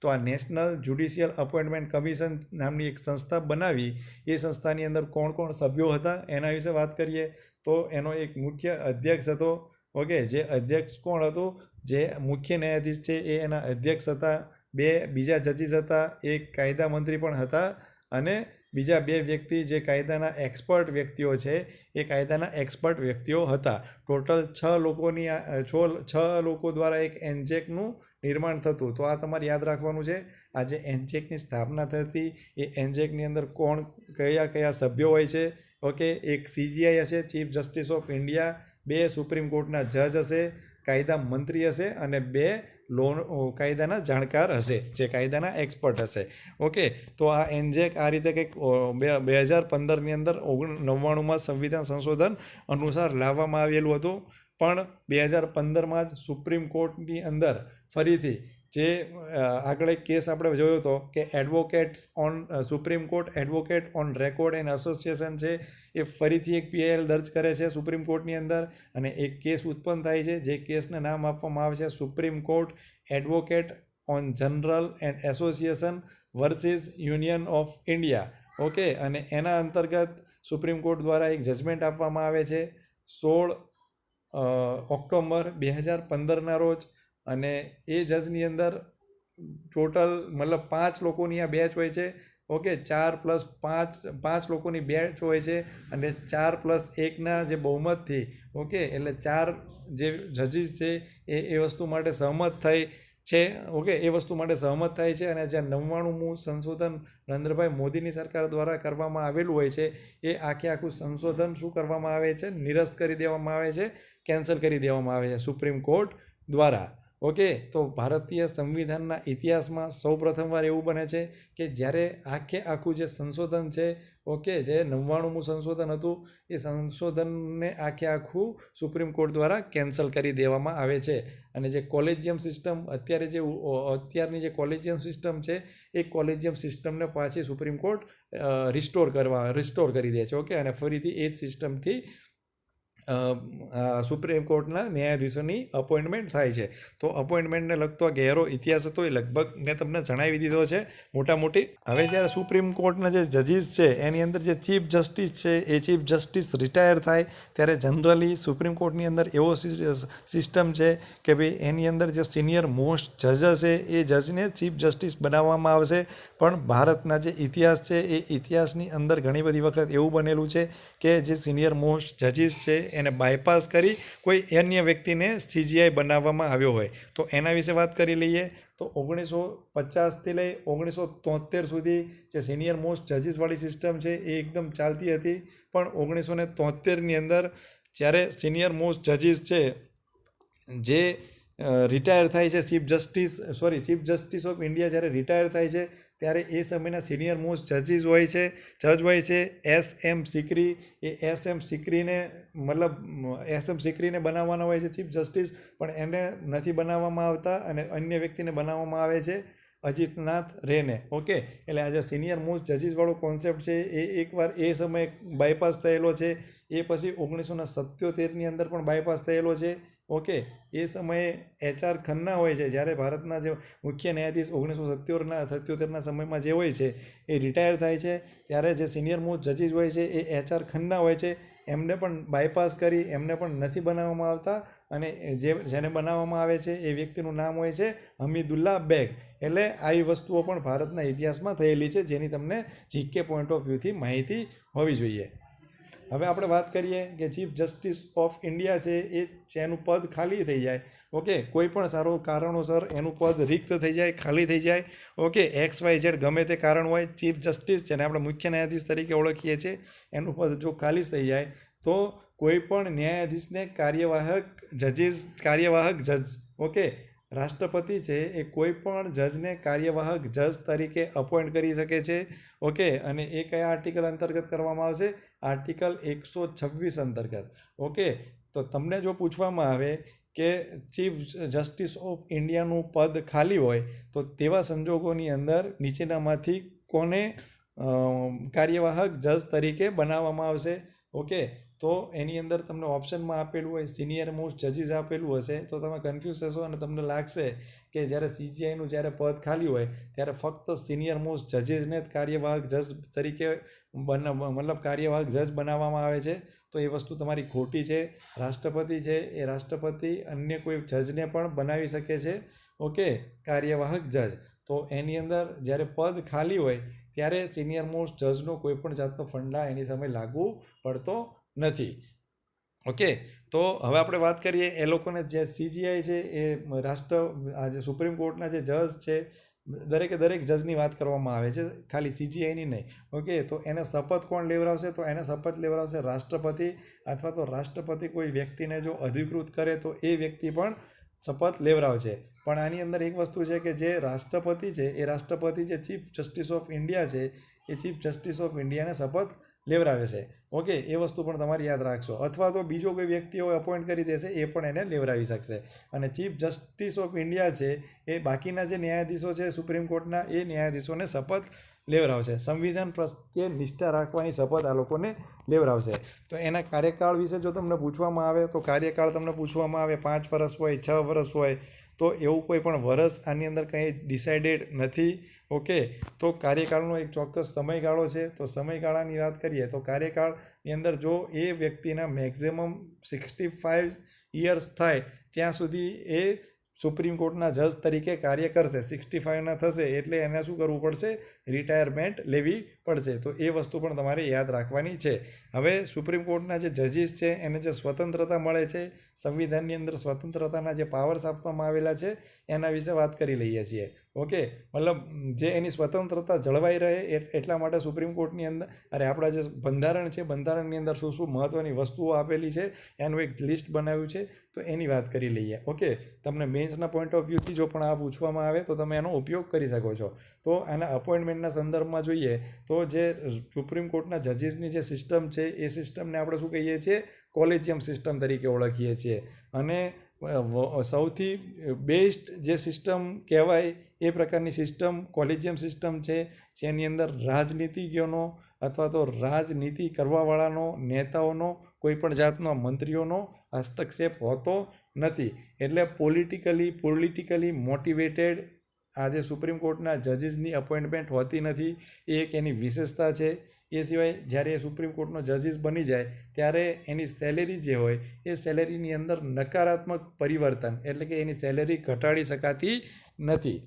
Speaker 1: તો આ નેશનલ જ્યુડિશિયલ અપોઇન્ટમેન્ટ કમિશન નામની એક સંસ્થા બનાવી. એ સંસ્થાની અંદર કોણ કોણ સભ્યો હતા એના વિશે વાત કરીએ તો એનો એક મુખ્ય અધ્યક્ષ હતો. ઓકે, જે અધ્યક્ષ કોણ હતું, જે મુખ્ય ન્યાયાધીશ છે એ એના અધ્યક્ષ હતા. 2 બીજા જજીસ હતા, એક કાયદા મંત્રી પણ હતા, અને બીજા 2 વ્યક્તિ જે કાયદાના એક્સપર્ટ વ્યક્તિઓ છે એ કાયદાના એક્સપર્ટ વ્યક્તિઓ હતા. ટોટલ 6 લોકો દ્વારા એક એન્જેકનું નિર્માણ થતું. તો આ તમારે યાદ રાખવાનું છે. આ જે એન્જેકની સ્થાપના થતી એ એન્જેકની અંદર કયા સભ્યો હોય છે. ઓકે, એક CJI હશે, chief justice of India, 2 supreme કોર્ટના જજ હશે, કાયદા મંત્રી હશે, અને 2 કાયદાના જાણકાર હશે, જે કાયદાના એક્સપર્ટ હશે. ઓકે, તો આ એન્જેક આ રીતે કંઈક 2015ની અંદર 99માં સંવિધાન સંશોધન અનુસાર લાવવામાં આવેલું હતું. પણ 2015માં જ સુપ્રીમ કોર્ટની અંદર ફરીથી જે આગળ એક કેસ આપણે જોયો હતો કે supreme court advocate on record and association છે એ ફરીથી એક PIL દર્જ કરે છે સુપ્રીમ કોર્ટની અંદર, અને એક કેસ ઉત્પન્ન થાય છે જે કેસને નામ આપવામાં આવે છે supreme court advocate on general and association versus union of India. Okay, અને એના અંતર્ગત સુપ્રીમ કોર્ટ દ્વારા એક જજમેન્ટ આપવામાં આવે છે 16 ઓક્ટોબર 2015ના રોજ. અને એ જજની અંદર ટોટલ મતલબ 5 લોકોની આ બેચ હોય છે. ઓકે, 4+5 લોકોની બેચ હોય છે, અને 4+1ના જે બહુમતથી, ઓકે, એટલે 4 જે જજીસ છે એ વસ્તુ માટે સહમત થઈ છે. ઓકે, એ વસ્તુ માટે સહમત થાય છે, અને જે 99મું સંશોધન નરેન્દ્રભાઈ મોદીની સરકાર દ્વારા કરવામાં આવેલું હોય છે એ આખું સંશોધન શું કરવામાં આવે છે, નિરસ્ત કરી દેવામાં આવે છે, કેન્સલ કરી દેવામાં આવે છે સુપ્રીમ કોર્ટ દ્વારા. ઓકે, તો ભારતીય સંવિધાનના ઇતિહાસમાં સૌપ્રથમવાર એવું બને છે કે જ્યારે આખું જે સંશોધન છે, ઓકે, જે 99મું સંશોધન હતું એ સંશોધનને આખું સુપ્રીમ કોર્ટ દ્વારા કેન્સલ કરી દેવામાં આવે છે. અને જે કોલેજિયમ સિસ્ટમ અત્યારની જે કોલેજિયમ સિસ્ટમ છે એ કોલેજિયમ સિસ્ટમને પાછી સુપ્રીમ કોર્ટ રિસ્ટોર કરી દે છે. ઓકે, અને ફરીથી એ જ સિસ્ટમથી સુપ્રીમ કોર્ટના ન્યાયાધીશોની અપોઇન્ટમેન્ટ થાય છે. તો અપોઇન્ટમેન્ટને લગતો આ ગહેરો ઇતિહાસ હતો એ લગભગ મેં તમને જણાવી દીધો છે મોટી. હવે જ્યારે સુપ્રીમ કોર્ટના જે જજીસ છે એની અંદર જે ચીફ જસ્ટિસ છે એ ચીફ જસ્ટિસ રિટાયર થાય ત્યારે જનરલી સુપ્રીમ કોર્ટની અંદર એવો સિસ્ટમ છે કે ભાઈ એની અંદર જે સિનિયર મોસ્ટ જજ હશે એ જજને ચીફ જસ્ટિસ બનાવવામાં આવશે. પણ ભારતના જે ઇતિહાસ છે એ ઇતિહાસની અંદર ઘણી બધી વખત એવું બનેલું છે કે જે સિનિયર મોસ્ટ જજીસ છે એને બાયપાસ કરી કોઈ અન્ય વ્યક્તિને CGI બનાવવામાં આવ્યો હોય. તો એના વિશે વાત કરી લઈએ. તો 1950થી લઈ 1973 સુધી જે સિનિયર મોસ્ટ જજીસવાળી સિસ્ટમ છે એ એકદમ ચાલતી હતી. પણ 1973ની અંદર જ્યારે સિનિયર મોસ્ટ જજીસ છે જે રિટાયર થાય છે, ચીફ જસ્ટિસ ઓફ ઇન્ડિયા જ્યારે રિટાયર થાય છે ત્યારે એ સમયના સિનિયર મોસ્ટ જજીસ હોય છે, જજ હોય છે SM સિકરી. એ SM સિકરીને બનાવવાના હોય છે ચીફ જસ્ટિસ, પણ એને નથી બનાવવામાં આવતા અને અન્ય વ્યક્તિને બનાવવામાં આવે છે અજીતનાથ રેને. ઓકે, એટલે આ જે સિનિયર મોસ્ટ જજીસવાળો કોન્સેપ્ટ છે એ એકવાર એ સમયે બાયપાસ થયેલો છે. એ પછી 1977ની અંદર પણ બાયપાસ થયેલો છે. ઓકે, એ સમયે HR ખન્ના હોય છે, જ્યારે ભારતના જે મુખ્ય ન્યાયાધીશ 1977ના સમયમાં જે હોય છે એ રિટાયર થાય છે, ત્યારે જે સિનિયર મોસ્ટ જજીસ હોય છે એ HR ખન્ના હોય છે. એમને પણ બાયપાસ કરી, એમને પણ નથી બનાવવામાં આવતા અને જેને બનાવવામાં આવે છે એ વ્યક્તિનું નામ હોય છે હમીદુલ્લા બેગ. એટલે આવી વસ્તુઓ પણ ભારતના ઇતિહાસમાં થયેલી છે, જેની તમને GK પોઈન્ટ ઓફ વ્યૂથી માહિતી હોવી જોઈએ. હવે આપણે વાત કરીએ કે ચીફ જસ્ટિસ ઓફ ઇન્ડિયા છે એ એનું પદ ખાલી થઈ જાય. ઓકે, કોઈ પણ સારો કારણોસર એનું પદ રિક્ત થઈ જાય, ખાલી થઈ જાય. ઓકે, XYZ ગમે તે કારણ હોય, ચીફ જસ્ટિસ જેને આપણે મુખ્ય ન્યાયાધીશ તરીકે ઓળખીએ છીએ એનું પદ જો ખાલી થઈ જાય તો કોઈ પણ ન્યાયાધીશને કાર્યવાહક જજ, ઓકે, રાષ્ટ્રપતિ છે એ કોઈ પણ જજને કાર્યવાહક જજ તરીકે અપોઇન્ટ કરી શકે છે. ઓકે, અને એ કયા આર્ટિકલ અંતર્ગત કરવામાં આવશે? આર્ટિકલ 126 અંતર્ગત. ઓકે, તો તમને જો પૂછવામાં આવે કે ચીફ જસ્ટિસ ઓફ ઇન્ડિયાનું પદ ખાલી હોય તો તેવા સંજોગોની અંદર નીચેનામાંથી કોને કાર્યવાહક જજ તરીકે બનાવવામાં આવશે? ઓકે, તો એની અંદર તમને ઓપ્શનમાં આપેલું હોય સિનિયર મોસ્ટ જજીસ આપેલું હશે તો તમે કન્ફ્યુઝ થશો અને તમને લાગશે કે જ્યારે CGIનું જ્યારે પદ ખાલી હોય ત્યારે ફક્ત સિનિયર મોસ્ટ જજીસને જ કાર્યવાહક જજ તરીકે કાર્યવાહક જજ બનાવવામાં આવે છે. તો એ વસ્તુ તમારી ખોટી છે. રાષ્ટ્રપતિ છે એ રાષ્ટ્રપતિ અન્ય કોઈ જજને પણ બનાવી શકે છે. ઓકે, કાર્યવાહક જજ. તો એની અંદર જ્યારે પદ ખાલી હોય ત્યારે સિનિયર મોસ્ટ જજનો કોઈ પણ જાતનો ફંડા એની સામે લાગુ પડતો નથી. ઓકે, તો હવે આપણે વાત કરીએ એ લોકોને જે CGI છે એ આ જે સુપ્રીમ કોર્ટના જે જજ છે દરેક જજની વાત કરવામાં આવે છે, ખાલી CGIની નહીં. ઓકે, તો એને શપથ કોણ લેવડાવશે? તો એને શપથ લેવડાવશે રાષ્ટ્રપતિ, અથવા તો રાષ્ટ્રપતિ કોઈ વ્યક્તિને જો અધિકૃત કરે તો એ વ્યક્તિ પણ શપથ લેવડાવશે. પણ આની અંદર એક વસ્તુ છે કે જે રાષ્ટ્રપતિ છે એ રાષ્ટ્રપતિ જે ચીફ જસ્ટિસ ઓફ ઇન્ડિયા છે એ ચીફ જસ્ટિસ ઓફ ઇન્ડિયાને શપથ લેવડાવે છે. ઓકે, એ વસ્તુ પણ તમારે યાદ રાખશો. અથવા તો બીજો કોઈ વ્યક્તિઓ અપોઇન્ટ કરી દેશે એ પણ એને લેવડાવી શકશે. અને ચીફ જસ્ટિસ ઓફ ઇન્ડિયા છે એ બાકીના જે ન્યાયાધીશો છે સુપ્રીમ કોર્ટના એ ન્યાયાધીશોને શપથ લેવડાવશે. સંવિધાન પ્રત્યે નિષ્ઠા રાખવાની શપથ આ લોકોને લેવડાવશે. તો એના કાર્યકાળ વિશે જો તમને પૂછવામાં આવે તો કાર્યકાળ તમને પૂછવામાં આવે 5 વર્ષ હોય, 6 વર્ષ હોય, તો એવું કોઈ પણ વર્ષ આની અંદર કંઈ ડિસાઇડેડ નથી. ઓકે, તો કાર્યકાળનો એક ચોક્કસ સમયગાળો છે. તો સમયગાળાની વાત કરીએ તો કાર્યકાળની અંદર જો એ વ્યક્તિના મેક્ઝિમમ 65 યર્સ થાય ત્યાં સુધી એ સુપ્રીમ કોર્ટના જજ તરીકે કાર્ય કરશે. 65ના થશે એટલે એને શું કરવું પડશે? રિટાયરમેન્ટ લેવી પડશે. તો એ વસ્તુ પણ તમારે યાદ રાખવાની છે. હવે સુપ્રીમ કોર્ટના જે જજીસ છે એને જે સ્વતંત્રતા મળે છે, સંવિધાનની અંદર સ્વતંત્રતાના જે પાવર્સ આપવામાં આવેલા છે એના વિશે વાત કરી લઈએ છીએ. ઓકે, મતલબ જે એની સ્વતંત્રતા જળવાઈ રહે એટલા માટે સુપ્રીમ કોર્ટની અંદર આપણા જે બંધારણ છે બંધારણની અંદર શું શું મહત્ત્વની વસ્તુઓ આપેલી છે એનું એક લિસ્ટ બનાવ્યું છે. તો એની વાત કરી લઈએ. ઓકે, તમને મેન્સના પોઈન્ટ ઓફ વ્યૂથી જો પણ આ પૂછવામાં આવે તો તમે એનો ઉપયોગ કરી શકો છો. તો આના અપોઇન્ટમેન્ટના સંદર્ભમાં જોઈએ તો જે સુપ્રીમ કોર્ટના જજીસની જે સિસ્ટમ છે એ સિસ્ટમને આપણે શું કહીએ છીએ? કોલેજિયમ સિસ્ટમ તરીકે ઓળખીએ છીએ. અને સૌથી બેસ્ટ જે સિસ્ટમ કહેવાય એ પ્રકારની સિસ્ટમ કોલેજિયમ સિસ્ટમ છે, જેની અંદર રાજનીતિજ્ઞોનો અથવા તો રાજનીતિ કરવાવાળાનો, નેતાઓનો, કોઈ પણ જાતનો મંત્રીઓનો હસ્તક્ષેપ હોતો નથી. એટલે પોલિટિકલી મોટિવેટેડ આ જે સુપ્રીમ કોર્ટના જજીસની અપોઇન્ટમેન્ટ હોતી નથી. એ એક એની વિશેષતા છે. એ સિવાય જ્યારે એ સુપ્રીમ કોર્ટનો જજીસ બની જાય ત્યારે એની સેલેરી જે હોય એ સેલેરીની અંદર નકારાત્મક પરિવર્તન એટલે કે એની સેલેરી ઘટાડી શકાતી નથી.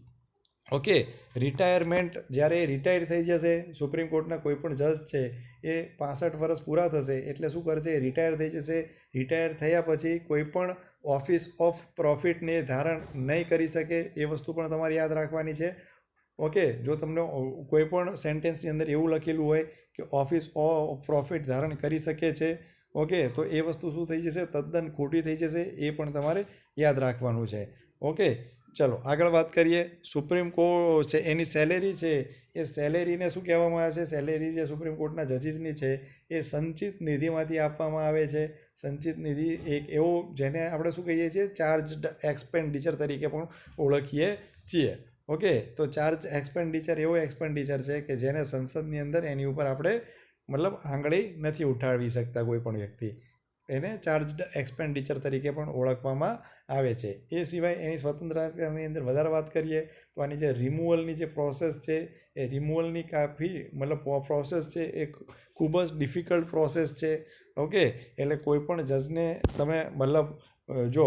Speaker 1: ઓકે, રિટાયરમેન્ટ જ્યારે રિટાયર થઈ જશે, સુપ્રીમ કોર્ટના કોઈ પણ જજ છે એ 65 વર્ષ પૂરા થશે એટલે શું કરશે, રિટાયર થઈ જશે. રિટાયર થયા પછી કોઈ પણ ઓફિસ ઓફ પ્રોફિટને ધારણ નહીં કરી શકે, એ વસ્તુ પણ તમારે યાદ રાખવાની છે. ઓકે, જો તમને કોઈ પણ સેન્ટેન્સની અંદર એવું લખેલું હોય કે ઓફિસ ઓફ પ્રોફિટ ધારણ કરી શકે છે, ઓકે, તો એ વસ્તુ શું થઈ જશે, તદ્દન ખોટી થઈ જશે. એ પણ તમારે યાદ રાખવાનું છે. ઓકે, ચલો આગળ વાત કરીએ. સુપ્રીમ કોર્ટ છે એની સેલેરી છે, એ સેલેરીને શું કહેવામાં આવે છે, સેલેરી જે સુપ્રીમ કોર્ટના જજીસની છે એ સંચિત નિધિમાંથી આપવામાં આવે છે. સંચિત નિધિ એક એવો જેને આપણે શું કહીએ છીએ, ચાર્જડ એક્સપેન્ડિચર તરીકે પણ ઓળખીએ છીએ. ઓકે, તો ચાર્જ એક્સપેન્ડિચર એવો એક્સપેન્ડિચર છે કે જેને સંસદની અંદર એની ઉપર આપણે મતલબ આંગળી નથી ઉઠાવી શકતા કોઈ પણ વ્યક્તિ, એને ચાર્જડ એક્સપેન્ડિચર તરીકે પણ ઓળખવામાં આવે છે. એ સિવાય એની સ્વતંત્રતાની અંદર વધારે વાત કરીએ તો આની જે રિમૂવલની જે પ્રોસેસ છે એ રિમૂવલની કાફી મતલબ પ્રોસેસ છે એ ખૂબ જ ડિફિકલ્ટ પ્રોસેસ છે. ઓકે, એટલે કોઈ પણ જજને તમે મતલબ જો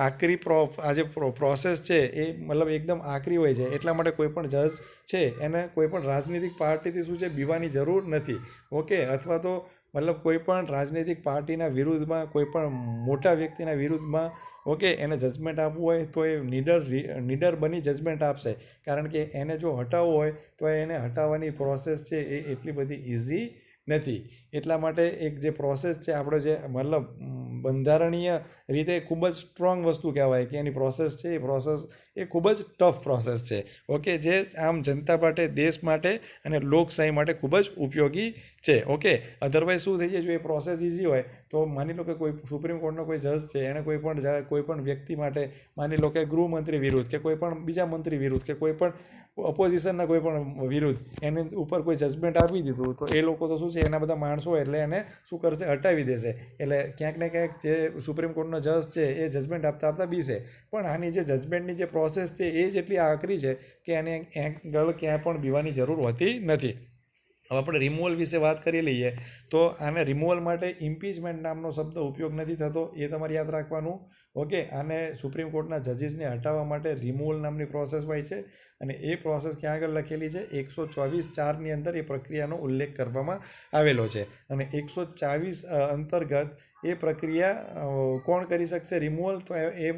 Speaker 1: આકરી આ જે પ્રોસેસ છે એ મતલબ એકદમ આકરી હોય છે, એટલા માટે કોઈ પણ જજ છે એને કોઈ પણ રાજનીતિક પાર્ટીથી શું છે બીવાની જરૂર નથી. ઓકે, અથવા તો મતલબ કોઈ પણ રાજનૈતિક પાર્ટીના વિરુદ્ધમાં, કોઈ પણ મોટા વ્યક્તિના વિરુદ્ધમાં ઓકે એને જજમેન્ટ આપવું હોય તો એ નીડર બની જજમેન્ટ આપશે. કારણ કે એને જો હટાવવું હોય તો એને હટાવવાની પ્રોસેસ છે એ એટલી બધી ઇઝી નથી. એટલા માટે એક જે પ્રોસેસ છે આપણો જે મતલબ બંધારણીય રીતે ખૂબ જ સ્ટ્રોંગ વસ્તુ કહેવાય કે એની પ્રોસેસ છે, એ પ્રોસેસ એ ખૂબ જ ટફ પ્રોસેસ છે. ઓકે, જે આમ જનતા માટે, દેશ માટે અને લોકશાહી માટે ખૂબ જ ઉપયોગી છે. ઓકે, અધરવાઇઝ શું થઈ જાય, જો એ પ્રોસેસ ઇઝી હોય તો માની લો કે કોઈ સુપ્રીમ કોર્ટનો કોઈ જજ છે એણે કોઈ પણ વ્યક્તિ માટે, માની લો કે ગૃહમંત્રી વિરુદ્ધ કે કોઈ પણ બીજા મંત્રી વિરુદ્ધ કે કોઈ પણ ઓપોઝિશનના કોઈ પણ વિરુદ્ધ એની ઉપર કોઈ જજમેન્ટ આપી દીધું, તો એ લોકો તો શું છે એના બધા માણસો એટલે એને શું કરશે, હટાવી દેશે. એટલે ક્યાંક ને ક્યાંક જે સુપ્રીમ કોર્ટનો જજ છે એ જજમેન્ટ આપતા બીશે. પણ આની જે જજમેન્ટની જે પ્રોસેસ છે એ જ એટલી આકરી છે કે એને ક્યાંય પણ બીવાની જરૂર હોતી નથી. હવે આપણે રિમૂવલ વિશે વાત કરી લઈએ તો આને રિમૂવલ માટે ઇમ્પીચમેન્ટ નામનો શબ્દ ઉપયોગ નથી થતો, એ તમારે યાદ રાખવાનું. ઓકે, આને સુપ્રીમ કોર્ટના જજીસને હટાવવા માટે રિમૂવલ નામની પ્રોસેસ હોય છે અને એ પ્રોસેસ ક્યાં આગળ લખેલી છે, 124(4) અંદર એ પ્રક્રિયાનો ઉલ્લેખ કરવામાં આવેલો છે. અને 124 અંતર્ગત એ પ્રક્રિયા કોણ કરી શકશે રિમૂવલ, તો એ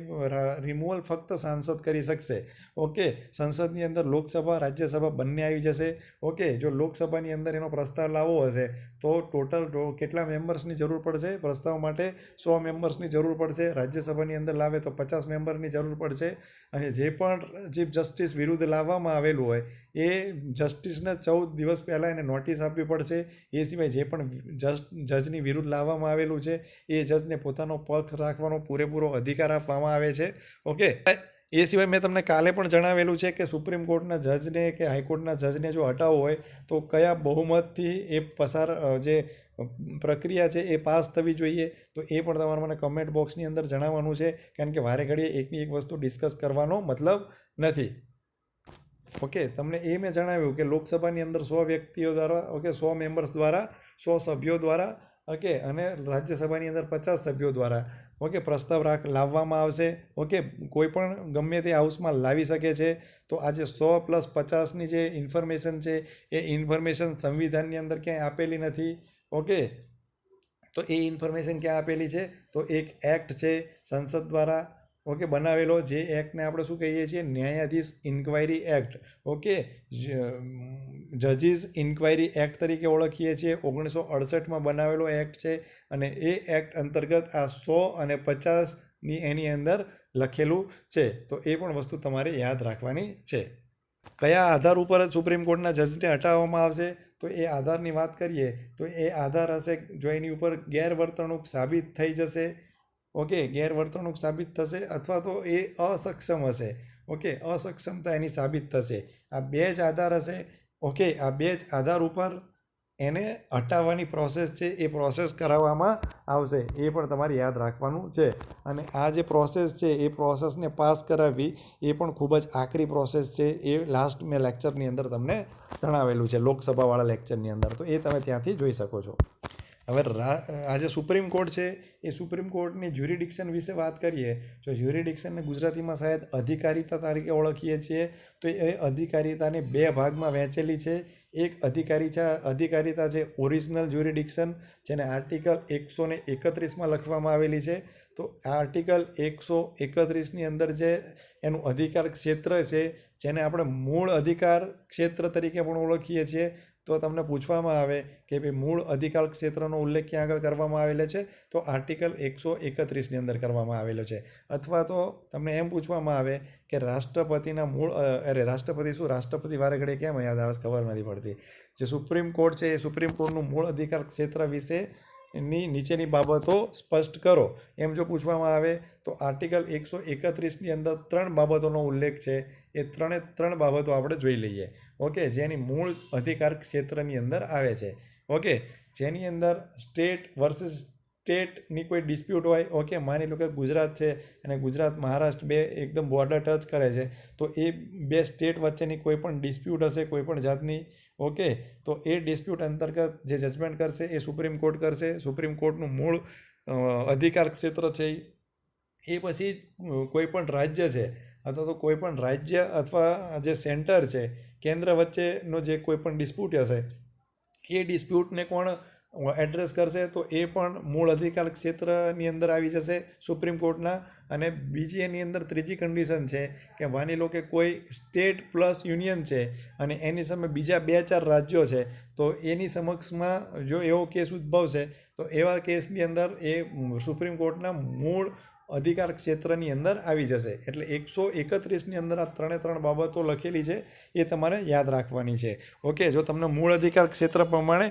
Speaker 1: રિમૂવલ ફક્ત સાંસદ કરી શકશે. ઓકે, સંસદની અંદર લોકસભા રાજ્યસભા બંને આવી જશે. ઓકે, જો લોકસભાની અંદર એનો પ્રસ્તાવ લાવવો હશે તો ટોટલ કેટલા મેમ્બર્સની જરૂર પડશે, પ્રસ્તાવ માટે 100 મેમ્બર્સની જરૂર પડશે. રાજ્યસભાની અંદર લાવે તો 50 મેમ્બરની જરૂર પડશે. અને જે પણ ચીફ જસ્ટિસ વિરુદ્ધ લાવવામાં આવેલું હોય એ જસ્ટિસને 14 દિવસ પહેલાં એને નોટિસ આપવી પડશે. એ સિવાય જે પણ જજની વિરુદ્ધ લાવવામાં આવેલું છે એ જજને પોતાનો પક્ષ રાખવાનો પૂરેપૂરો અધિકાર આપવામાં આવે છે. ઓકે, એ સિવાય મેં તમને કાલે પણ જણાવેલું છે કે સુપ્રીમ કોર્ટના જજને કે હાઈકોર્ટના જજને જો હટાવવો હોય તો કયા બહુમતથી એ પસાર જે પ્રક્રિયા છે એ પાસ થવી જોઈએ, તો એ પણ તમારે મને કમેન્ટ બોક્સની અંદર જણાવવાનું છે. કારણ કે વારે ઘડીએ એકની એક વસ્તુ ડિસ્કસ કરવાનો મતલબ નથી. ઓકે, તમને એ મેં જણાવ્યું કે લોકસભાની અંદર 100 વ્યક્તિઓ દ્વારા, ઓકે, 100 મેમ્બર્સ દ્વારા, 100 સભ્યો દ્વારા, ઓકે, અને રાજ્યસભાની અંદર 50 સભ્યો દ્વારા ઓકે પ્રસ્તાવ લાવવામાં આવશે. ઓકે, કોઈ પણ ગમે તે હાઉસમાં લાવી શકે છે. તો આજે 100 + 50ની જે ઇન્ફોર્મેશન છે એ ઇન્ફોર્મેશન સંવિધાનની અંદર ક્યાંય આપેલી નથી. ઓકે, તો એ ઇન્ફોર્મેશન ક્યાં આપેલી છે, તો એક એક્ટ છે સંસદ દ્વારા ઓકે બનાવેલો, જે એક્ટને આપણે શું કહીએ છીએ, ન્યાયાધીશ ઇન્ક્વાયરી એક્ટ. ઓકે, જજીસ ઇન્ક્વાયરી એક્ટ તરીકે ઓળખીએ છીએ. 1968માં બનાવેલો એક્ટ છે અને એ એક્ટ અંતર્ગત આ 100 અને 50ની એની અંદર લખેલું છે. તો એ પણ વસ્તુ તમારે યાદ રાખવાની છે. કયા આધાર ઉપર સુપ્રીમ કોર્ટના જજને હટાવવામાં આવશે, તો એ આધારની વાત કરીએ તો એ આધાર હશે જો એની ઉપર ગેરવર્તણૂક સાબિત થઈ જશે. ઓકે, ગેરવર્તણૂક સાબિત થશે અથવા તો એ અસક્ષમ હશે. ઓકે, અસક્ષમતા એની સાબિત થશે. આ બે જ આધાર હશે. ઓકે, આ બે જ આધાર ઉપર એને હટાવવાની પ્રોસેસ છે એ પ્રોસેસ કરાવવામાં આવશે. એ પણ તમારે યાદ રાખવાનું છે. અને આ જે પ્રોસેસ છે એ પ્રોસેસને પાસ કરાવવી એ પણ ખૂબ જ આકરી પ્રોસેસ છે. એ લાસ્ટ મેં લેક્ચરની અંદર તમને જણાવેલું છે, લોકસભાવાળા લેક્ચરની અંદર, તો એ તમે ત્યાંથી જોઈ શકો છો. હવે આ જે સુપ્રીમ કોર્ટ છે એ સુપ્રીમ કોર્ટની જ્યુરિડિક્શન વિશે વાત કરીએ. જો જ્યુરિડિક્શનને ગુજરાતીમાં શાયદ અધિકારિતા તરીકે ઓળખીએ છીએ, તો એ અધિકારિતાને બે ભાગમાં વહેંચેલી છે. એક અધિકારિતા છે ઓરિજિનલ જ્યુરિડિક્શન, જેને આર્ટિકલ 131માં લખવામાં આવેલી છે. તો આ આર્ટિકલ 131ની અંદર જે એનું અધિકાર ક્ષેત્ર છે, જેને આપણે મૂળ અધિકાર ક્ષેત્ર તરીકે પણ ઓળખીએ છીએ. તો તમને પૂછવામાં આવે કે ભાઈ મૂળ અધિકાર ક્ષેત્રનો ઉલ્લેખ ક્યાં આગળ કરવામાં આવેલો છે, તો આર્ટિકલ 131ની અંદર કરવામાં આવેલો છે. અથવા તો તમને એમ પૂછવામાં આવે કે રાષ્ટ્રપતિના રાષ્ટ્રપતિ વારે ઘડીએ કેમ યાદ આવે ખબર નથી પડતી. જે સુપ્રીમ કોર્ટ છે એ સુપ્રીમ કોર્ટનું મૂળ અધિકાર ક્ષેત્ર વિશે ની નીચેની બાબતો સ્પષ્ટ કરો, એમ જો પૂછવામાં આવે તો આર્ટિકલ 131ની અંદર 3 બાબતોનો ઉલ્લેખ છે. એ 3 બાબતો આપણે જોઈ લઈએ. ઓકે, જેની મૂળ અધિકાર ક્ષેત્રની અંદર આવે છે. ઓકે, જેની અંદર સ્ટેટ વર્સિસ સ્ટેટની કોઈ ડિસ્પ્યુટ હોય. ઓકે, માની લો કે ગુજરાત છે અને ગુજરાત મહારાષ્ટ્ર બે એકદમ બોર્ડર ટચ કરે છે, તો એ બે સ્ટેટ વચ્ચેની કોઈ પણ ડિસ્પ્યુટ હશે કોઈ પણ જાતની. ઓકે, તો એ ડિસ્પ્યુટ અંતર્ગત જે જજમેન્ટ કરશે એ સુપ્રીમ કોર્ટ કરશે. સુપ્રીમ કોર્ટનું મૂળ અધિકાર ક્ષેત્ર છે એ પછી કોઈ પણ રાજ્ય છે અથવા તો કોઈ પણ રાજ્ય અથવા જે સેન્ટર છે કેન્દ્ર વચ્ચેનો જે કોઈ પણ ડિસ્પ્યુટ હશે એ ડિસ્પ્યુટને કોણ એડ્રેસ કરશે, તો એ પણ મૂળ અધિકાર ક્ષેત્રની અંદર આવી જશે સુપ્રીમ કોર્ટના. અને બીજી એની અંદર ત્રીજી કન્ડિશન છે કે માની લો કે કોઈ સ્ટેટ પ્લસ યુનિયન છે અને એની સામે બીજા 2-4 રાજ્યો છે, તો એની સમક્ષમાં જો એવો કેસ ઉદ્ભવશે તો એવા કેસની અંદર એ સુપ્રીમ કોર્ટના મૂળ અધિકાર ક્ષેત્રની અંદર આવી જશે. એટલે 131ની અંદર આ 3 બાબતો લખેલી છે, એ તમારે યાદ રાખવાની છે. ઓકે, જો તમને મૂળ અધિકાર ક્ષેત્ર પ્રમાણે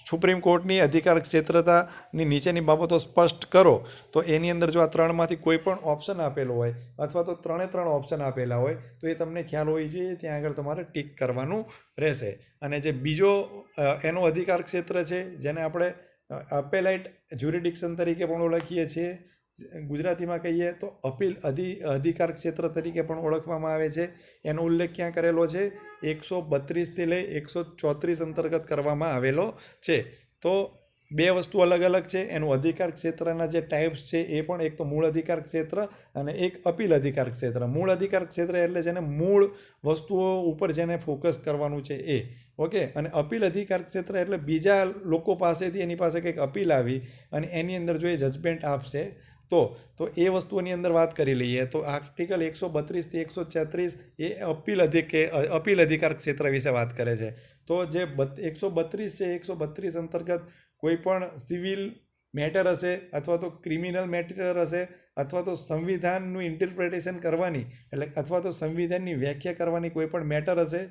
Speaker 1: સુપ્રીમ કોર્ટની અધિકાર ક્ષેત્રતાની નીચેની બાબતો સ્પષ્ટ કરો, તો એની અંદર જો આ 3માંથી કોઈ પણ ઓપ્શન આપેલો હોય અથવા તો 3 ઓપ્શન આપેલા હોય તો એ તમને ખ્યાલ હોય છે, ત્યાં આગળ તમારે ટીક કરવાનું રહેશે. અને જે બીજો એનો અધિકાર ક્ષેત્ર છે જેને આપણે અપેલાઇટ જ્યુરિડિક્શન તરીકે પણ ઓળખીએ છીએ, ગુજરાતીમાં કહીએ તો અપીલ અધિકાર ક્ષેત્ર તરીકે પણ ઓળખવામાં આવે છે. એનો ઉલ્લેખ ક્યાં કરેલો છે? 132થી લઈ 134 અંતર્ગત કરવામાં આવેલો છે. તો બે વસ્તુ અલગ અલગ છે. એનું અધિકાર ક્ષેત્રના જે ટાઈપ્સ છે એ પણ એક તો મૂળ અધિકાર ક્ષેત્ર અને એક અપીલ અધિકાર ક્ષેત્ર. મૂળ અધિકાર ક્ષેત્ર એટલે જેને મૂળ વસ્તુઓ ઉપર જેને ફોકસ કરવાનું છે એ. ઓકે, અને અપીલ અધિકાર ક્ષેત્ર એટલે બીજા લોકો પાસેથી એની પાસે કંઈક અપીલ આવી અને એની અંદર જો એ જજમેન્ટ આપશે તો એ વસ્તુઓની અંદર વાત કરી લઈએ. તો આર્ટિકલ 132થી 134 એ અપીલ અધિકાર ક્ષેત્ર વિશે વાત કરે છે. તો જે 132 છે, 132 અંતર્ગત કોઈ પણ સિવિલ મેટર હશે અથવા તો ક્રિમિનલ મેટર હશે અથવા તો સંવિધાનનું ઇન્ટરપ્રિટેશન કરવાની એટલે અથવા તો સંવિધાનની વ્યાખ્યા કરવાની કોઈ પણ મેટર હશે.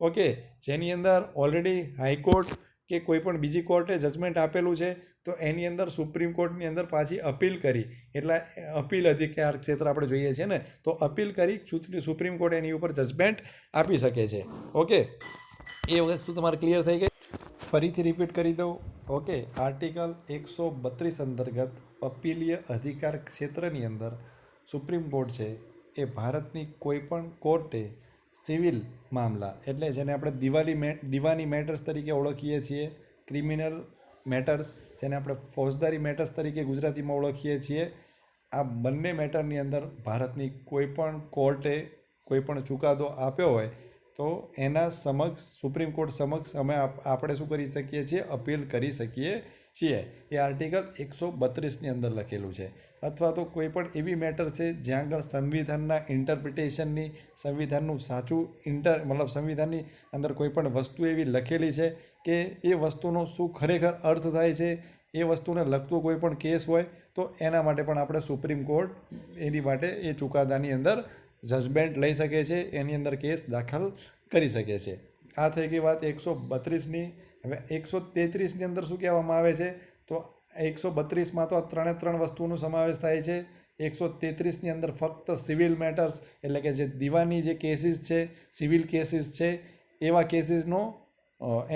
Speaker 1: ઓકે, જેની અંદર ઓલરેડી હાઈકોર્ટ કે કોઈ પણ બીજી કોર્ટે જજમેન્ટ આપેલું છે, તો એની અંદર સુપ્રીમ કોર્ટની અંદર પાછી અપીલ કરી, એટલે અપીલ અધિકાર ક્ષેત્ર આપણે જોઈએ છીએ ને, તો અપીલ કરી સુપ્રીમ કોર્ટ એની ઉપર જજમેન્ટ આપી શકે છે. ઓકે, એ વસ્તુ તમારે ક્લિયર થઈ ગઈ. ફરીથી રિપીટ કરી દઉં. ઓકે, આર્ટિકલ 132 અંતર્ગત અપીલીય અધિકાર ક્ષેત્રની અંદર સુપ્રીમ કોર્ટ છે એ ભારતની કોઈ પણ કોર્ટે સિવિલ મામલા એટલે જેને આપણે દિવાની મેટર્સ તરીકે ઓળખીએ છીએ, ક્રિમિનલ મેટર્સ જેને આપણે ફોજદારી મેટર્સ તરીકે ગુજરાતીમાં ઓળખીએ છીએ, આ બંને મેટરની અંદર ભારતની કોઈ પણ કોર્ટે કોઈ પણ ચુકાદો આપ્યો હોય તો એના સમક્ષ સુપ્રીમ કોર્ટ સમક્ષ આપણે શું કરી શકીએ છીએ? અપીલ કરી શકીએ છીએ. એ આર્ટિકલ 132ની અંદર લખેલું છે. અથવા તો કોઈ પણ એવી મેટર છે જ્યાં આગળ સંવિધાનના ઇન્ટરપ્રિટેશનની, સંવિધાનનું સાચું મતલબ સંવિધાનની અંદર કોઈ પણ વસ્તુ એવી લખેલી છે કે એ વસ્તુનો શું ખરેખર અર્થ થાય છે, એ વસ્તુને લગતો કોઈ પણ કેસ હોય તો એના માટે પણ આપણે સુપ્રીમ કોર્ટ એની માટે એ ચુકાદાની અંદર જજમેન્ટ લઈ શકે છે, એની અંદર કેસ દાખલ કરી શકે છે. આ થઈ ગઈ વાત 132ની. હવે 133ની અંદર શું કહેવામાં આવે છે? તો 132માં તો આ 3 વસ્તુનો સમાવેશ થાય છે. 133ની અંદર ફક્ત સિવિલ મેટર્સ એટલે કે જે દીવાની જે કેસીસ છે, સિવિલ કેસીસ છે, એવા કેસીસનો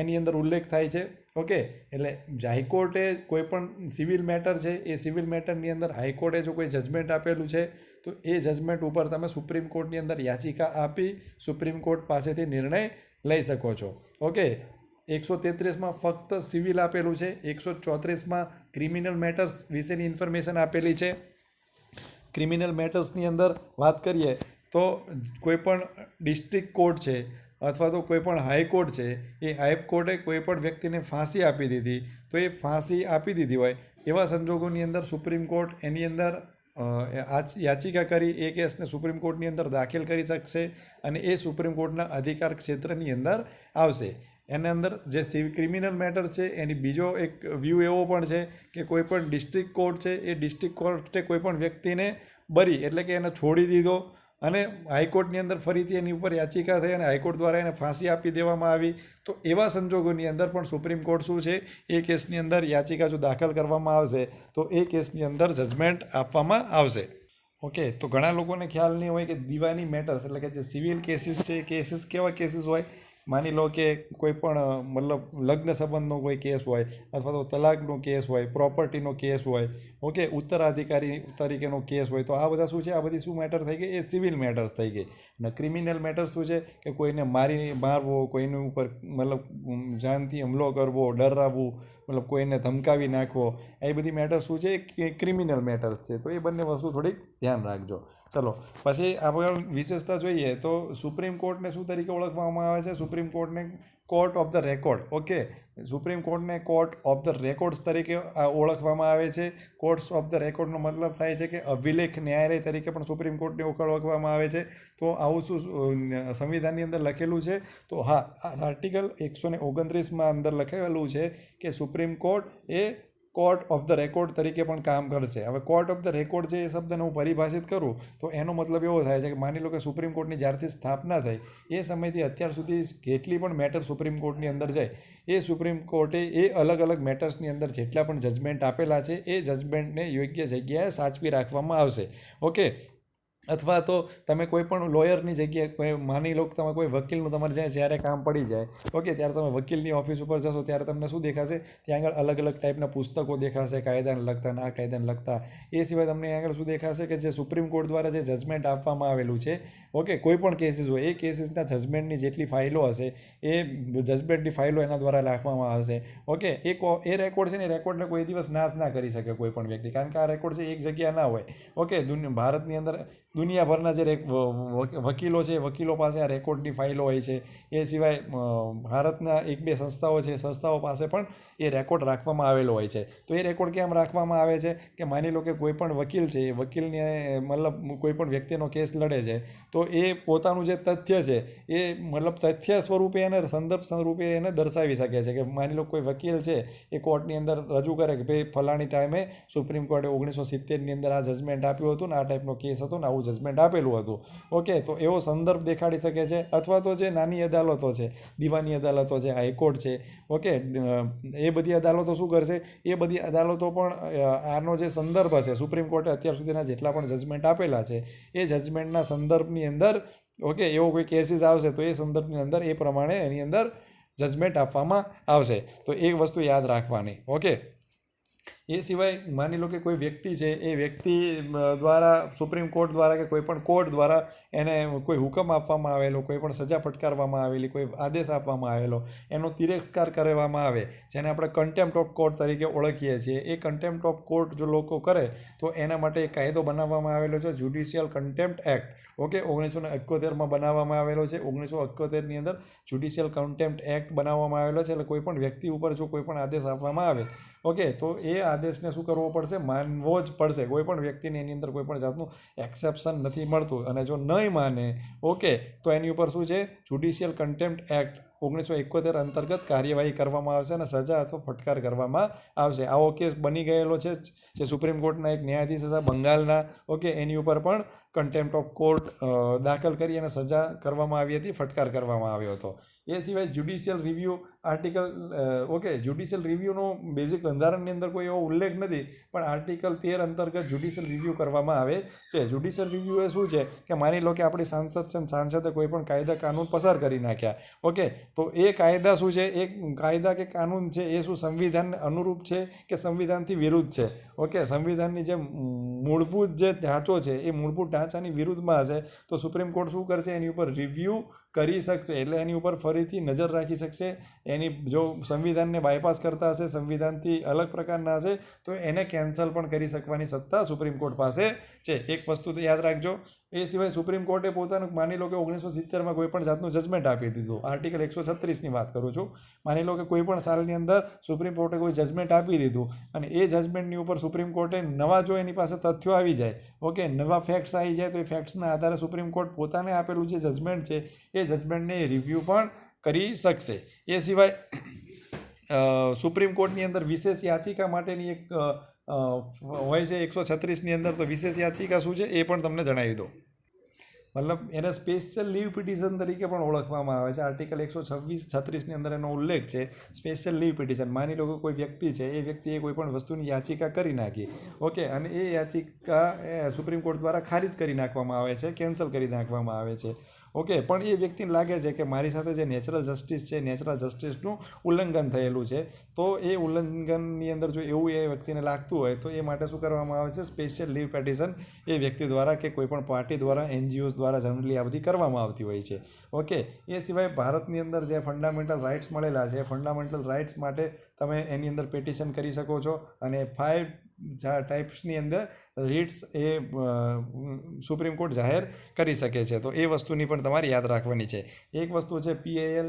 Speaker 1: એની અંદર ઉલ્લેખ થાય છે. ઓકે, એટલે હાઈકોર્ટે કોઈ પણ સિવિલ મેટર છે એ સિવિલ મેટરની અંદર હાઈકોર્ટે જો કોઈ જજમેન્ટ આપેલું છે તો એ જજમેન્ટ ઉપર તમે સુપ્રીમ કોર્ટની અંદર યાચિકા આપી સુપ્રીમ કોર્ટ પાસેથી નિર્ણય લઈ શકો છો. ઓકે, 133માં ફક્ત સિવિલ આપેલું છે, 134માં ક્રિમિનલ મેટર્સ વિશેની ઇન્ફોર્મેશન આપેલી છે. ક્રિમિનલ મેટર્સની અંદર વાત કરીએ તો કોઈપણ ડિસ્ટ્રિક્ટ કોર્ટ છે અથવા તો કોઈપણ હાઈકોર્ટ છે, એ હાઈકોર્ટે કોઈપણ વ્યક્તિને ફાંસી આપી દીધી, તો એ ફાંસી આપી દીધી હોય એવા સંજોગોની અંદર સુપ્રીમ કોર્ટ એની અંદર યાચિકા કરી એ કેસને સુપ્રીમ કોર્ટની અંદર દાખલ કરી શકશે અને એ સુપ્રીમ કોર્ટના અધિકાર ક્ષેત્રની અંદર આવશે. એની અંદર જે ક્રિમિનલ મેટર છે એની બીજો એક વ્યૂ એવો પણ છે કે કોઈ પણ ડિસ્ટ્રિક્ટ કોર્ટ છે એ ડિસ્ટ્રિક્ટ કોર્ટે કોઈ પણ વ્યક્તિને બરી એટલે કે એને છોડી દીધો અને હાઈકોર્ટની અંદર ફરીથી એની ઉપર યાચિકા થઈ અને હાઈકોર્ટ દ્વારા એને ફાંસી આપી દેવામાં આવી, તો એવા સંજોગોની અંદર પણ સુપ્રીમ કોર્ટ શું છે એ કેસની અંદર યાચિકા જો દાખલ કરવામાં આવશે તો એ કેસની અંદર જજમેન્ટ આપવામાં આવશે. ઓકે, તો ઘણા લોકોને ખ્યાલ નહીં હોય કે દીવાની મેટર્સ એટલે કે જે સિવિલ કેસીસ છે એ કેસીસ કેવા કેસીસ હોય. માની લો કે કોઈ પણ મતલબ લગ્ન સંબંધનો કોઈ કેસ હોય અથવા તો તલાકનો કેસ હોય, પ્રોપર્ટીનો કેસ હોય, ઓકે, ઉત્તરાધિકારી તરીકેનો કેસ હોય, તો આ બધા શું છે, આ બધી શું મેટર થઈ ગઈ, એ સિવિલ મેટર્સ થઈ ગઈ. અને ક્રિમિનલ મેટર્સ શું છે કે કોઈને મારવો, કોઈની ઉપર મતલબ જાનથી હુમલો કરવો, ડરાવવું, મતલબ કોઈને ધમકાવી નાખવો, એ બધી મેટર્સ શું છે એ ક્રિમિનલ મેટર્સ છે. તો એ બંને વસ્તુ થોડીક ધ્યાન રાખજો. ચલો પછી આપણે વિશેષતા જોઈએ તો સુપ્રીમ કોર્ટને શું તરીકે ઓળખવામાં આવે છે? સુપ્રીમ કોર્ટને court of the record. Okay, supreme કોર્ટને કોર્ટ ઓફ ધ રેકોર્ડ્સ તરીકે ઓળખવામાં આવે છે. કોર્ટ્સ ઓફ ધ રેકોર્ડનો મતલબ થાય છે કે અભિલેખ ન્યાયાલય તરીકે પણ સુપ્રીમ કોર્ટને ઓળખવામાં આવે છે. તો આવું શું સંવિધાનની અંદર લખેલું છે? તો હા, આર્ટિકલ 129માં અંદર લખેલું છે કે supreme court A court of the record તરીકે પણ કામ કરશે. હવે કોર્ટ ઓફ ધ રેકોર્ડ છે એ શબ્દને હું પરિભાષિત કરું તો એનો મતલબ એવો થાય છે કે માની લો કે સુપ્રીમ કોર્ટની જ્યારથી સ્થાપના થઈ એ સમયથી અત્યાર સુધી કેટલી પણ મેટર સુપ્રીમ કોર્ટની અંદર જાય, એ સુપ્રીમ કોર્ટે એ અલગ અલગ મેટર્સની અંદર જેટલા પણ જજમેન્ટ આપેલા છે એ જજમેન્ટને યોગ્ય જગ્યાએ સાચવી રાખવામાં આવશે. ઓકે, અથવા તો તમે કોઈ પણ લોયરની જગ્યાએ કોઈ માની લો કે તમે કોઈ વકીલનું તમારે જ્યારે કામ પડી જાય, ઓકે, ત્યારે તમે વકીલની ઓફિસ ઉપર જશો ત્યારે તમને શું દેખાશે? ત્યાં આગળ અલગ અલગ ટાઈપના પુસ્તકો દેખાશે, કાયદાને લગતા, આ કાયદાને લગતા. એ સિવાય તમને આગળ શું દેખાશે કે જે સુપ્રીમ કોર્ટ દ્વારા જે જજમેન્ટ આપવામાં આવેલું છે, ઓકે, કોઈ પણ કેસીસ હોય એ કેસીસના જજમેન્ટની જેટલી ફાઇલો હશે એ જજમેન્ટની ફાઇલો એના દ્વારા રાખવામાં આવશે. ઓકે, એ રેકોર્ડ છે ને એ રેકોર્ડને કોઈ દિવસ નાશ ના કરી શકે કોઈ પણ વ્યક્તિ, કારણ કે આ રેકોર્ડ છે એક જગ્યા ના હોય. ઓકે, ભારતની અંદર દુનિયાભરના જે વકીલો છે વકીલો પાસે આ રેકોર્ડની ફાઇલો હોય છે. એ સિવાય ભારતના એક બે સંસ્થાઓ છે, સંસ્થાઓ પાસે પણ એ રેકોર્ડ રાખવામાં આવેલો હોય છે. તો એ રેકોર્ડ કેમ રાખવામાં આવે છે કે માની લો કે કોઈ પણ વકીલ છે એ વકીલને મતલબ કોઈ પણ વ્યક્તિનો કેસ લડે છે તો એ પોતાનું જે તથ્ય છે એ મતલબ તથ્ય સ્વરૂપે એને સંદર્ભ સ્વરૂપે એને દર્શાવી શકે છે. કે માની લો કોઈ વકીલ છે એ કોર્ટની અંદર રજૂ કરે કે ભાઈ ફલાણી ટાઈમે સુપ્રીમ કોર્ટે 1970ની અંદર આ જજમેન્ટ આપ્યું હતું ને આ ટાઈપનો કેસ હતો ને આવું જજમેન્ટ આપેલું હતું. ઓકે, તો એવો સંદર્ભ દેખાડી શકે છે. અથવા તો જે નાની અદાલતો છે, દીવાની અદાલતો છે, હાઈકોર્ટ છે, ઓકે, એ બધી અદાલતો શું કરશે? એ બધી અદાલતો પણ આનો જે સંદર્ભ હશે, સુપ્રીમ કોર્ટે અત્યાર સુધીના જેટલા પણ જજમેન્ટ આપેલા છે એ જજમેન્ટના સંદર્ભની અંદર, ઓકે, એવો કોઈ કેસીસ આવશે તો એ સંદર્ભની અંદર એ પ્રમાણે એની અંદર જજમેન્ટ આપવામાં આવશે. તો એ વસ્તુ યાદ રાખવાની. ઓકે, એ સિવાય માની લો કે કોઈ વ્યક્તિ છે એ વ્યક્તિ દ્વારા સુપ્રીમ કોર્ટ દ્વારા કે કોઈ પણ કોર્ટ દ્વારા એને કોઈ હુકમ આપવામાં આવેલો, કોઈ પણ સજા ફટકારવામાં આવેલી, કોઈ આદેશ આપવામાં આવેલો, એનો તિરસ્કાર કરવામાં આવે, જેને આપણે કન્ટેમ્પ્ટ ઓફ કોર્ટ તરીકે ઓળખીએ છીએ. એ કન્ટેમ્પ્ટ ઓફ કોર્ટ જો લોકો કરે તો એના માટે એક કાયદો બનાવવામાં આવેલો છે, જ્યુડિશિયલ કન્ટેમ્પ્ટ એક્ટ. ઓકે, 1971માં બનાવવામાં આવેલો છે. 1971ની અંદર જ્યુડિશિયલ કન્ટેમ્પ્ટ એક્ટ બનાવવામાં આવેલો છે. એટલે કોઈ પણ વ્યક્તિ ઉપર જો કોઈ પણ આદેશ આપવામાં આવે, ઓકે, તો એ આદેશને શું કરવો પડશે? માનવો જ પડશે. કોઈ પણ વ્યક્તિને એની અંદર કોઈ પણ જાતનું એક્સેપ્શન નથી મળતું. અને જો નહીં માને, ઓકે, તો એની ઉપર શું છે? જ્યુડિશિયલ કન્ટેમ્પ્ટ એક્ટ 1971 અંતર્ગત કાર્યવાહી કરવામાં આવશે અને સજા અથવા ફટકાર કરવામાં આવશે. આવો કેસ બની ગયેલો છે જે સુપ્રીમ કોર્ટના એક ન્યાયાધીશ હતા બંગાળના, ઓકે, એની ઉપર પણ કન્ટેમ્પ્ટ ઓફ કોર્ટ દાખલ કરી અને સજા કરવામાં આવી હતી, ફટકાર કરવામાં આવ્યો હતો. એ સિવાય judicial review article, okay, judicial રિવ્યૂનો બેઝિક બંધારણની અંદર કોઈ એવો ઉલ્લેખ નથી, પણ આર્ટિકલ 13 અંતર્ગત જ્યુડિશિયલ રિવ્યૂ કરવામાં આવે છે. જ્યુડિશિયલ રિવ્યૂ એ શું છે કે માની લો કે આપણી સાંસદ છે, સાંસદે કોઈ પણ કાયદા કાનૂન પસાર કરી નાખ્યા, ઓકે, તો એ કાયદા શું છે, એ કાયદા કે કાનૂન છે એ શું સંવિધાનને અનુરૂપ છે કે સંવિધાનથી વિરુદ્ધ છે? ઓકે, સંવિધાનની જે મૂળભૂત જે ઢાંચો છે એ મૂળભૂત ઢાંચાની વિરુદ્ધમાં હશે તો સુપ્રીમ કોર્ટ શું કરશે? એની ઉપર રિવ્યૂ કરી શકશે, એટલે એની ઉપર ફરીથી નજર રાખી શકશે. એની જો સંવિધાનને બાયપાસ કરતા હશે, સંવિધાનથી અલગ પ્રકારના હશે, તો એને કેન્સલ પણ કરી શકવાની સત્તા સુપ્રીમ કોર્ટ પાસે છે. એક વસ્તુ તો યાદ રાખજો. એ સિવાય સુપ્રીમ કોર્ટે પોતાનું માની લો કે 1970માં કોઈ પણ જાતનું જજમેન્ટ આપી દીધું, આર્ટિકલ 136ની વાત કરું છું. માની લો કે કોઈ પણ સાલની અંદર સુપ્રીમ કોર્ટે કોઈ જજમેન્ટ આપી દીધું અને એ જજમેન્ટની ઉપર સુપ્રીમ કોર્ટે નવા જો એની પાસે તથ્યો આવી જાય, ઓકે, નવા ફેક્ટ્સ આવી જાય, તો એ ફેક્ટ્સના આધારે સુપ્રીમ કોર્ટ પોતાને આપેલું જે જજમેન્ટ છે એ જજમેન્ટને રિવ્યૂ પણ કરી શકશે. એ સિવાય સુપ્રીમ કોર્ટની અંદર વિશેષ યાચિકા માટેની એક હોય છે 136ની અંદર. તો વિશેષ યાચિકા શું છે એ પણ તમને જણાવી દો. મતલબ એને સ્પેશિયલ લીવ પિટિશન તરીકે પણ ઓળખવામાં આવે છે. આર્ટિકલ 136ની અંદર એનો ઉલ્લેખ છે, સ્પેશિયલ લીવ પિટિશન. માની લો કે કોઈ વ્યક્તિ છે, એ વ્યક્તિએ કોઈ પણ વસ્તુની યાચિકા કરી નાખી, ઓકે, અને એ યાચિકા સુપ્રીમ કોર્ટ દ્વારા ખારિજ કરી નાખવામાં આવે છે, કેન્સલ કરી નાખવામાં આવે છે, ઓકે, પણ એ વ્યક્તિને લાગે છે કે મારી સાથે જે નેચરલ જસ્ટિસ છે, નેચરલ જસ્ટિસનું ઉલ્લંઘન થયેલું છે, તો એ ઉલ્લંઘનની અંદર જો એવું એ વ્યક્તિને લાગતું હોય તો એ માટે શું કરવામાં આવે છે, સ્પેશિયલ લીવ પિટિશન એ વ્યક્તિ દ્વારા કે કોઈ પણ પાર્ટી દ્વારા, NGOs દ્વારા જનરલી આ બધી કરવામાં આવતી હોય છે, ઓકે. એ સિવાય ભારતની અંદર જે ફંડામેન્ટલ રાઇટ્સ મળેલા છે, ફંડામેન્ટલ રાઇટ્સ માટે તમે એની અંદર પિટિશન કરી શકો છો, અને 5 ટાઈપ્સની અંદર રીટ્સ એ સુપ્રીમ કોર્ટ જાહેર કરી શકે છે. તો એ વસ્તુની પણ તમારે યાદ રાખવાની છે. એક વસ્તુ છે PIL,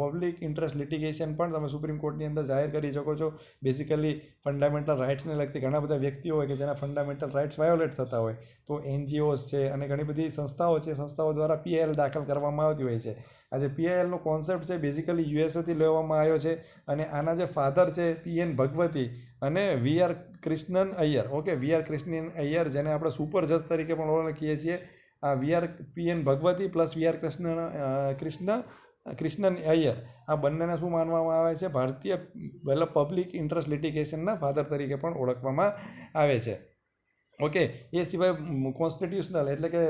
Speaker 1: પબ્લિક ઇન્ટરેસ્ટ લિટિગેશન, પણ તમે સુપ્રીમ કોર્ટની અંદર જાહેર કરી શકો છો. બેઝિકલી ફંડામેન્ટલ રાઇટ્સને લગતી ઘણા બધા વ્યક્તિઓ હોય કે જેના ફંડામેન્ટલ રાઇટ્સ વાયોલેટ થતા હોય, તો NGOs છે અને ઘણી બધી સંસ્થાઓ છે, સંસ્થાઓ દ્વારા PIL દાખલ કરવામાં આવતી હોય છે. આ જે PILનો કોન્સેપ્ટ છે બેઝિકલી USAથી લેવામાં આવ્યો છે, અને આના જે ફાધર છે PN ભગવતી અને VR Krishnan Iyer, okay, VR Krishnan Iyer, જેને આપણે સુપર જજ તરીકે પણ ઓળખીએ છીએ. આ PN Bhagwati plus VR Krishnan Iyer, આ બંનેને શું માનવામાં આવે છે, ભારતીય પબ્લિક ઇન્ટરેસ્ટ લિટિગેશનના ફાધર તરીકે પણ ઓળખવામાં આવે છે, ઓકે. એ સિવાય કોન્સ્ટિટ્યુશનલ એટલે કે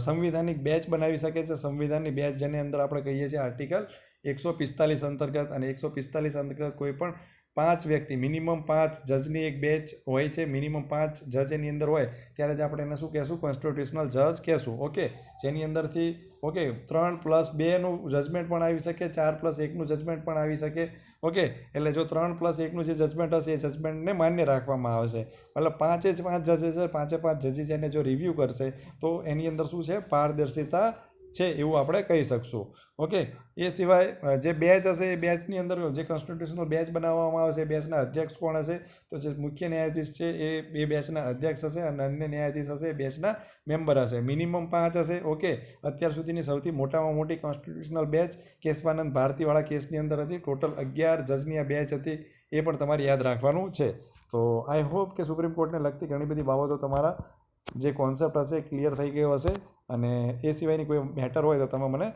Speaker 1: સંવિધાનિક બેચ બનાવી શકે છે. સંવિધાનની બેચ જેની અંદર આપણે કહીએ છીએ આર્ટિકલ 145 અંતર્ગત, અને 145 અંતર્ગત કોઈ પણ 5 વ્યક્તિ, મિનિમમ 5 જજની એક બેચ હોય છે, મિનિમમ 5 જજ એની અંદર હોય ત્યારે જ આપણે એને શું કહેશું, કોન્સ્ટિટ્યુશનલ જજ કહેશું, ઓકે. જેની અંદરથી, ઓકે, 3+2નું જજમેન્ટ પણ આવી શકે, 4+1નું જજમેન્ટ પણ આવી શકે, ઓકે. એટલે જો 3+1નું જે જજમેન્ટ હશે એ જજમેન્ટને માન્ય રાખવામાં આવશે. મતલબ 5 જ 5 જજીસ છે, 5 જજીસ એને જો રિવ્યૂ કરશે તો એની અંદર શું છે, પારદર્શિતા છે એવું આપણે કહી શકશું, ઓકે. એ સિવાય જે બેચ હશે એ બેચની અંદર જે કોન્સ્ટિટ્યુશનલ બેચ બનાવવામાં આવશે એ બેચના અધ્યક્ષ કોણ હશે, તો જે મુખ્ય ન્યાયાધીશ છે એ બેચના અધ્યક્ષ હશે, અને અન્ય ન્યાયાધીશ હશે એ બેચના મેમ્બર હશે. મિનિમમ 5 હશે, ઓકે. અત્યાર સુધીની સૌથી મોટામાં મોટી કોન્સ્ટિટ્યુશનલ બેચ કેશવાનંદ ભારતીવાળા કેસની અંદર હતી. ટોટલ 11 જજની આ બેચ હતી, એ પણ તમારે યાદ રાખવાનું છે. તો આઈ હોપ કે સુપ્રીમ કોર્ટને લગતી ઘણી બધી બાબતો તમારા જે કોન્સેપ્ટ હશે ક્લિયર થઈ ગયો હશે. અને એ સિવાયની કોઈ મેટર હોય તો તમે મને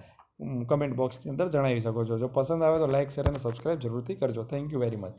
Speaker 1: કમેન્ટ બોક્સની અંદર જણાવી શકો છો. જો પસંદ આવે તો લાઇક, શેર અને સબસ્ક્રાઈબ જરૂરથી કરજો. Thank you very much.